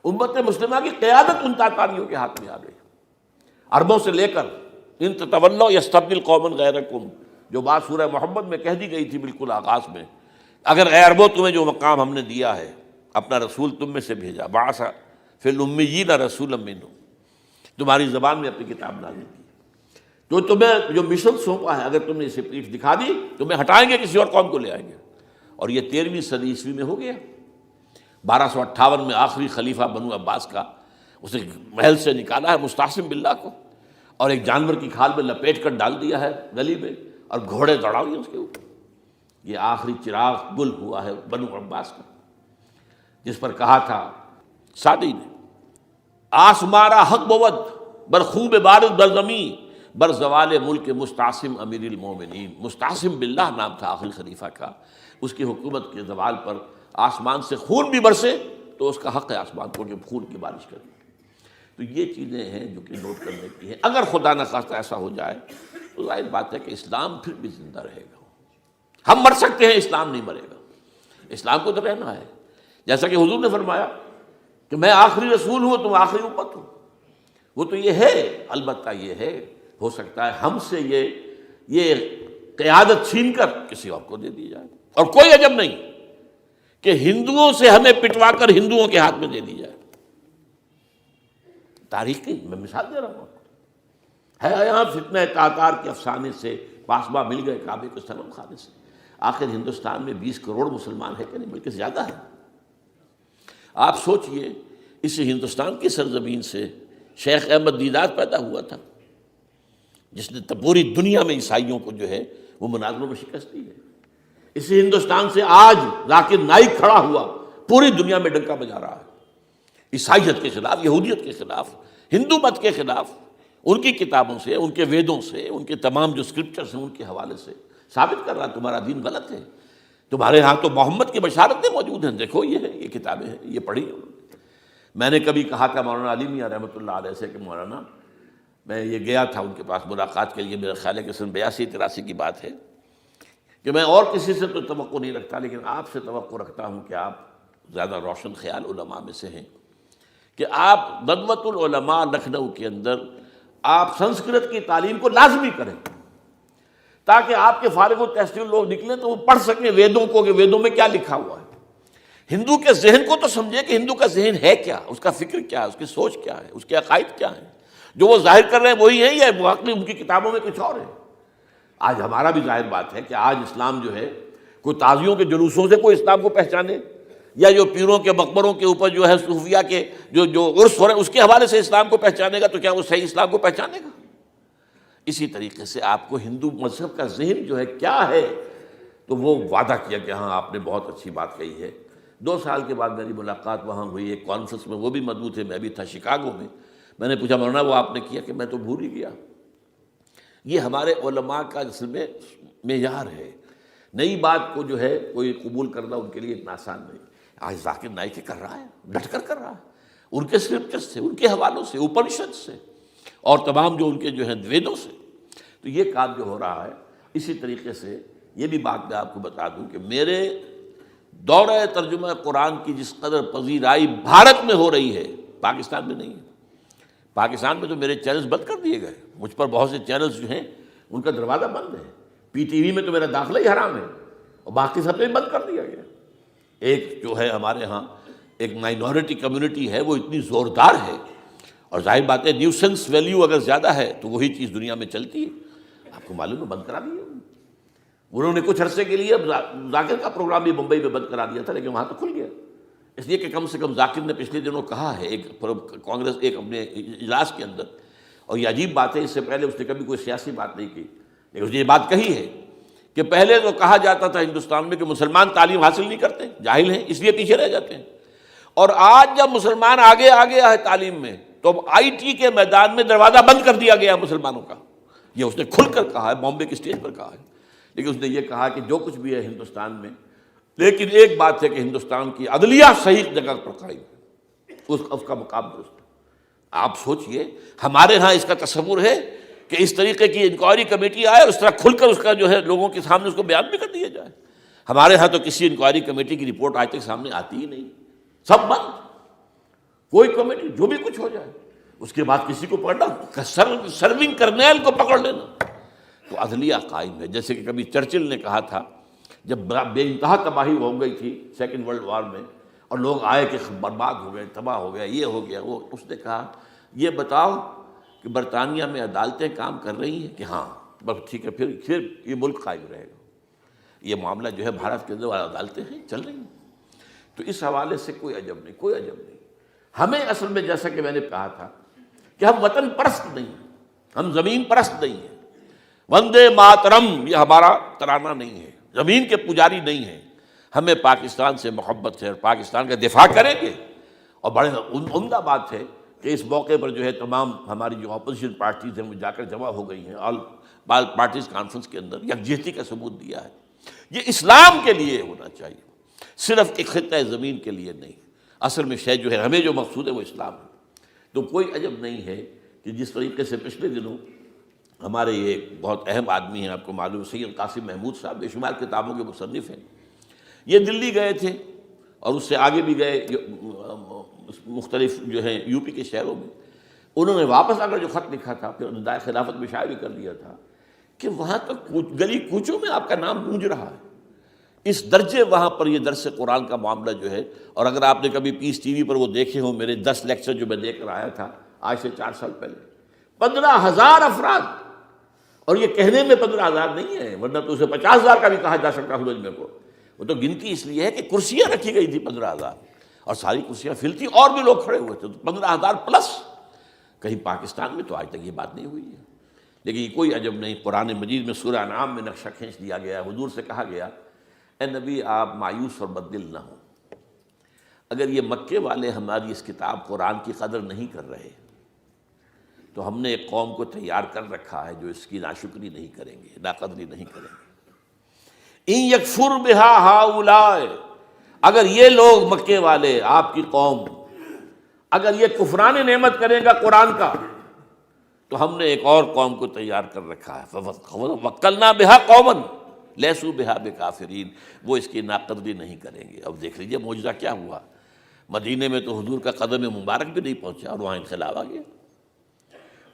امت مسلمہ کی قیادت ان تاتاریوں کے ہاتھ میں آ گئی، عربوں سے لے کر ان تتولوا یستبدل قوما غیرکم، جو بات سورہ محمد میں کہہ دی گئی تھی بالکل آغاز میں، اگر اے عربوں تمہیں جو مقام ہم نے دیا ہے، اپنا رسول تم میں سے بھیجا، بعث فی الامیین رسولا منہم، تمہاری زبان میں اپنی کتاب نازل کی، تو تمہیں جو مشن سونپا ہے، اگر تم نے اسے پیٹھ دکھا دی تمہیں ہٹائیں گے، کسی اور قوم کو لے آئیں گے۔ اور یہ 13ویں صدی عیسوی میں ہو گیا۔ 1258 میں آخری خلیفہ بنو عباس کا اسے محل سے نکالا ہے مستعصم باللہ کو، اور ایک جانور کی کھال میں لپیٹ کر ڈال دیا ہے گلی میں، اور گھوڑے دوڑا دیے اس کے اوپر۔ یہ آخری چراغ گل ہوا ہے بنو عباس کا، جس پر کہا تھا سعدی نے، آسمارا حق بود بر خوب بارد بر زمین بر زوال ملک مستعصم امیر المومنین۔ مستعصم باللہ نام تھا آخری خلیفہ کا، اس کی حکومت کے زوال پر آسمان سے خون بھی برسے تو اس کا حق ہے آسمان کو کہ خون کی بارش کرے۔ تو یہ چیزیں ہیں جو کہ نوٹ کرنے کی ہیں۔ اگر خدا نہ خواستہ ایسا ہو جائے تو ظاہر بات ہے کہ اسلام پھر بھی زندہ رہے گا۔ ہم مر سکتے ہیں، اسلام نہیں مرے گا، اسلام کو تو رہنا ہے۔ جیسا کہ حضور نے فرمایا کہ میں آخری رسول ہوں، تم آخری امت ہو، وہ تو یہ ہے، البتہ یہ ہے ہو سکتا ہے ہم سے یہ قیادت چھین کر کسی اور کو دے دی جائے، اور کوئی عجب نہیں کہ ہندوؤں سے ہمیں پٹوا کر ہندوؤں کے ہاتھ میں دے دی جائے۔ تاریخ کی میں مثال دے رہا ہوں، ہے یہاں فتنہ تاتار کے افسانے سے، پاسباں مل گئے کعبے کو صنم خانے سے۔ آخر ہندوستان میں 20 کروڑ مسلمان ہے کہ نہیں، بلکہ زیادہ ہے۔ آپ سوچئے اس ہندوستان کی سرزمین سے شیخ احمد دیدات پیدا ہوا تھا، جس نے پوری دنیا میں عیسائیوں کو جو ہے وہ مناظروں میں شکست دی ہے۔ اسی ہندوستان سے آج ذاکر نائک کھڑا ہوا، پوری دنیا میں ڈنکا بجا رہا ہے، عیسائیت کے خلاف، یہودیت کے خلاف، ہندو مت کے خلاف، ان کی کتابوں سے، ان کے ویدوں سے، ان کے تمام جو اسکرپچرس ہیں ان کے حوالے سے ثابت کر رہا ہے تمہارا دین غلط ہے، تمہارے ہاں تو محمد کی بشارتیں موجود ہیں، دیکھو یہ ہے، یہ کتابیں ہیں، یہ پڑھی ہیں۔ میں نے کبھی کہا تھا مولانا علی میاں رحمۃ اللہ علیہ سے کہ مولانا، میں یہ گیا تھا ان کے پاس ملاقات کے لیے، میرا خیال ہے کہ سن 82-83 کی بات ہے، کہ میں اور کسی سے تو توقع نہیں رکھتا لیکن آپ سے توقع رکھتا ہوں کہ آپ زیادہ روشن خیال علماء میں سے ہیں، کہ آپ ندوۃ العلماء لکھنؤ کے اندر آپ سنسکرت کی تعلیم کو لازمی کریں، تاکہ آپ کے فارغ التحصیل لوگ نکلیں تو وہ پڑھ سکیں ویدوں کو کہ ویدوں میں کیا لکھا ہوا ہے، ہندو کے ذہن کو تو سمجھے کہ ہندو کا ذہن ہے کیا، اس کا فکر کیا ہے، اس کی سوچ کیا ہے، اس کے عقائد کیا ہیں، جو وہ ظاہر کر رہے ہیں وہی ہیں یا واقعی ان کی کتابوں میں کچھ اور ہے۔ آج ہمارا بھی ظاہر بات ہے کہ آج اسلام جو ہے، کوئی تازیوں کے جلوسوں سے کوئی اسلام کو پہچانے، یا جو پیروں کے مقبروں کے اوپر جو ہے صوفیہ کے جو عرس ہو رہے ہیں اس کے حوالے سے اسلام کو پہچانے گا تو کیا وہ صحیح اسلام کو پہچانے گا؟ اسی طریقے سے آپ کو ہندو مذہب کا ذہن جو ہے کیا ہے، تو وہ وعدہ کیا کہ ہاں آپ نے بہت اچھی بات کہی ہے۔ 2 سال کے بعد میری ملاقات وہاں ہوئی ایک کانفرنس میں، وہ بھی مدعو تھے، میں بھی تھا شکاگو میں، میں نے پوچھا مولانا وہ آپ نے کیا؟ کہ میں تو بھول ہی گیا۔ یہ ہمارے علماء کا اصل میں معیار ہے، نئی بات کو جو ہے کوئی قبول کرنا ان کے لیے اتنا آسان نہیں۔ آج ذاکر نائک کر رہا ہے، ڈٹ کر کر رہا ہے، ان کے اسکرپچر سے، ان کے حوالوں سے، اپنشد سے، اور تمام جو ان کے جو ہیں ویدوں سے، تو یہ کام جو ہو رہا ہے۔ اسی طریقے سے یہ بھی بات میں آپ کو بتا دوں کہ میرے دورہ ترجمہ قرآن کی جس قدر پذیرائی بھارت میں ہو رہی ہے، پاکستان میں نہیں ہے۔ پاکستان میں تو میرے چینلز بند کر دیے گئے، مجھ پر بہت سے چینلز جو ہیں ان کا دروازہ بند ہے، پی ٹی وی میں تو میرا داخلہ ہی حرام ہے، اور باقی سب نے بند کر دیا گیا۔ ایک جو ہے ہمارے ہاں ایک مائنورٹی کمیونٹی ہے، وہ اتنی زوردار ہے، اور ظاہر بات ہے نیوسنس ویلیو اگر زیادہ ہے تو وہی چیز دنیا میں چلتی ہے۔ آپ کو معلوم ہے بند کرا دیا انہوں نے کچھ عرصے کے لیے، ذاکر کا پروگرام بھی ممبئی میں بند کرا دیا تھا، لیکن وہاں تو کھل گیا، اس لیے کہ کم سے کم ذاکر نے پچھلے دنوں کہا ہے ایک کانگریس ایک اپنے اجلاس کے اندر، اور یہ عجیب بات ہے، اس سے پہلے اس نے کبھی کوئی سیاسی بات نہیں کی، لیکن اس نے یہ بات کہی ہے کہ پہلے تو کہا جاتا تھا ہندوستان میں کہ مسلمان تعلیم حاصل نہیں کرتے، جاہل ہیں، اس لیے پیچھے رہ جاتے ہیں، اور آج جب مسلمان آگے آ گیا ہے تعلیم میں تو اب آئی ٹی کے میدان میں دروازہ بند کر دیا گیا مسلمانوں کا۔ یہ اس نے کھل کر کہا ہے، بامبے کی اسٹیج پر کہا ہے، لیکن اس نے یہ کہا کہ جو کچھ بھی ہے ہندوستان میں، لیکن ایک بات ہے کہ ہندوستان کی عدلیہ صحیح جگہ پر قائم ہے، اس کا مقام درست ہے۔ آپ سوچئے ہمارے ہاں اس کا تصور ہے کہ اس طریقے کی انکوائری کمیٹی آئے اور اس طرح کھل کر اس کا جو ہے لوگوں کے سامنے اس کو بیان بھی کر دیا جائے۔ ہمارے ہاں تو کسی انکوائری کمیٹی کی رپورٹ آج تک سامنے آتی ہی نہیں، سب بند، کوئی کمیٹی جو بھی کچھ ہو جائے، اس کے بعد کسی کو پکڑنا، سرونگ کرنیل کو پکڑ لینا، تو عدلیہ قائم ہے۔ جیسے کہ کبھی چرچل نے کہا تھا جب بے انتہا تباہی ہو گئی تھی سیکنڈ ورلڈ وار میں، اور لوگ آئے کہ برباد ہو گئے، تباہ ہو گیا، یہ ہو گیا وہ، اس نے کہا یہ بتاؤ کہ برطانیہ میں عدالتیں کام کر رہی ہیں؟ کہ ہاں، بس ٹھیک ہے، پھر یہ ملک قائم رہے گا۔ یہ معاملہ جو ہے بھارت کے اندر عدالتیں ہیں، چل رہی ہیں، تو اس حوالے سے کوئی عجب نہیں، کوئی عجب نہیں۔ ہمیں اصل میں جیسا کہ میں نے کہا تھا کہ ہم وطن پرست نہیں ہیں، ہم زمین پرست نہیں ہیں، وندے ماترم یہ ہمارا ترانہ نہیں ہے، زمین کے پجاری نہیں ہیں، ہمیں پاکستان سے محبت ہے اور پاکستان کا دفاع کریں گے۔ اور بڑے عمدہ بات ہے کہ اس موقع پر جو ہے تمام ہماری جو اپوزیشن پارٹیز ہیں وہ جا کر جمع ہو گئی ہیں، آل پارٹیز کانفرنس کے اندر یکجہتی کا ثبوت دیا ہے۔ یہ اسلام کے لیے ہونا چاہیے، صرف ایک خطہ زمین کے لیے نہیں۔ اصل میں شے جو ہے ہمیں جو مقصود ہے وہ اسلام ہے۔ تو کوئی عجب نہیں ہے کہ جس طریقے سے پچھلے دنوں ہمارے یہ بہت اہم آدمی ہیں، آپ کو معلوم، سید قاسم محمود صاحب بے شمار کتابوں کے مصنف ہیں، یہ دلی گئے تھے اور اس سے آگے بھی گئے مختلف جو ہیں یو پی کے شہروں میں، انہوں نے واپس آ کر جو خط لکھا تھا، پھر ندائے خلافت میں شائع بھی کر دیا تھا کہ وہاں تک گلی کوچوں میں آپ کا نام گونج رہا ہے، اس درجے وہاں پر یہ درس قرآن کا معاملہ جو ہے۔ اور اگر آپ نے کبھی پیس ٹی وی پر وہ دیکھے ہوں میرے 10 لیکچر جو میں دے کر آیا تھا آج سے 4 سال پہلے، 15,000 افراد، اور یہ کہنے میں 15,000 نہیں ہے، ورنہ تو اسے 50,000 کا بھی کہا جا سکتا ہے مجمع کو، وہ تو گنتی اس لیے ہے کہ کرسیاں رکھی گئی تھی 15,000، اور ساری کرسیاں فل تھی اور بھی لوگ کھڑے ہوئے تھے، 15,000 پلس۔ کہیں پاکستان میں تو آج تک یہ بات نہیں ہوئی ہے، لیکن یہ کوئی عجب نہیں۔ قرآن مجید میں سورہ انعام میں نقشہ کھینچ دیا گیا ہے، حضور سے کہا گیا اے نبی آپ مایوس اور بددل نہ ہوں، اگر یہ مکے والے ہماری اس کتاب قرآن کی قدر نہیں کر رہے تو ہم نے ایک قوم کو تیار کر رکھا ہے جو اس کی ناشکری نہیں کریں گے، ناقدری نہیں کریں گے۔ ان یکفر بہا ہؤلاء، اگر یہ لوگ مکے والے، آپ کی قوم، اگر یہ کفران نعمت کرے گا قرآن کا، تو ہم نے ایک اور قوم کو تیار کر رکھا ہے، وَوَكَّلْنَا بِهَا قَوْمًا لَيْسُوا بِهَا بِكَافِرِينَ، وہ اس کی ناقدری نہیں کریں گے۔ اب دیکھ لیجئے معجزہ کیا ہوا، مدینے میں تو حضور کا قدم مبارک بھی نہیں پہنچا اور وہاں انقلاب آ گیا۔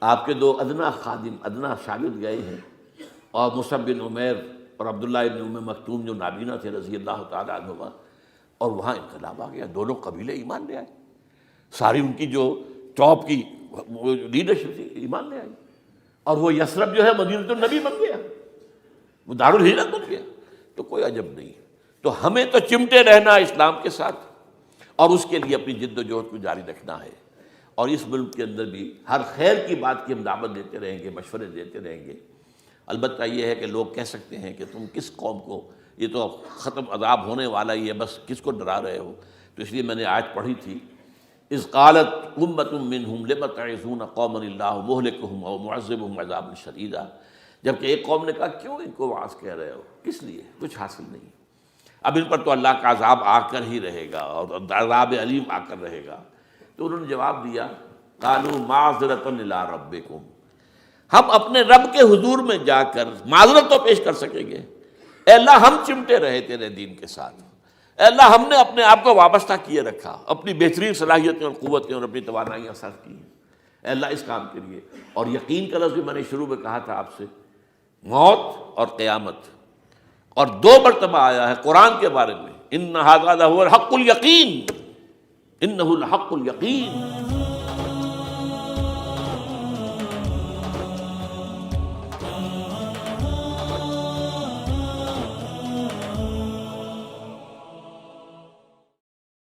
آپ کے دو ادنا خادم، ادنا شاگرد گئے ہیں، اور مصعب بن عمیر اور عبداللہ بن ام مکتوم جو نابینا تھے رضی اللہ تعالیٰ عنہما، اور وہاں انقلاب آ گیا، دونوں قبیلے ایمان لے آئے، ساری ان کی جو ٹاپ کی لیڈرشپ تھی ایمان لے آئی، اور وہ یثرب جو ہے مدینۃ النبی بن گیا، وہ دارالہجرت بن گیا۔ تو کوئی عجب نہیں، تو ہمیں تو چمٹے رہنا ہے اسلام کے ساتھ، اور اس کے لیے اپنی جد و جہد کو جاری رکھنا ہے، اور اس ملک کے اندر بھی ہر خیر کی بات کی ہم دعوت دیتے رہیں گے، مشورے دیتے رہیں گے۔ البتہ یہ ہے کہ لوگ کہہ سکتے ہیں کہ تم کس قوم کو، یہ تو ختم عذاب ہونے والا ہی ہے، بس کس کو ڈرا رہے ہو؟ تو اس لیے میں نے آیت پڑھی تھی، اذ قالت امۃ منہم لم تعظون قوما اللہ مہلکہم او معذبہم عذابا شدیدا، جبکہ ایک قوم نے کہا کیوں ان کو وعظ کہہ رہے ہو، کس لیے، کچھ حاصل نہیں، اب ان پر تو اللہ کا عذاب آ کر ہی رہے گا، اور عذاب علیم آ کر رہے گا۔ تو انہوں نے جواب دیا، قالوا معذرۃ الی ربکم، ہم اپنے رب کے حضور میں جا کر معذرت تو پیش کر سکیں گے، اے اللہ ہم چمٹے رہے تیرے دین کے ساتھ، اے اللہ ہم نے اپنے آپ کو وابستہ کیے رکھا، اپنی بہترین صلاحیتیں اور قوتیں اور اپنی توانائیاں صرف کی ہیں، اے اللہ اس کام کے لیے۔ اور یقین کا لفظ بھی میں نے شروع میں کہا تھا آپ سے، موت اور قیامت، اور دو مرتبہ آیا ہے قرآن کے بارے میں، ان ھذا لھو الحق الیقین، انہ الحق الیقین،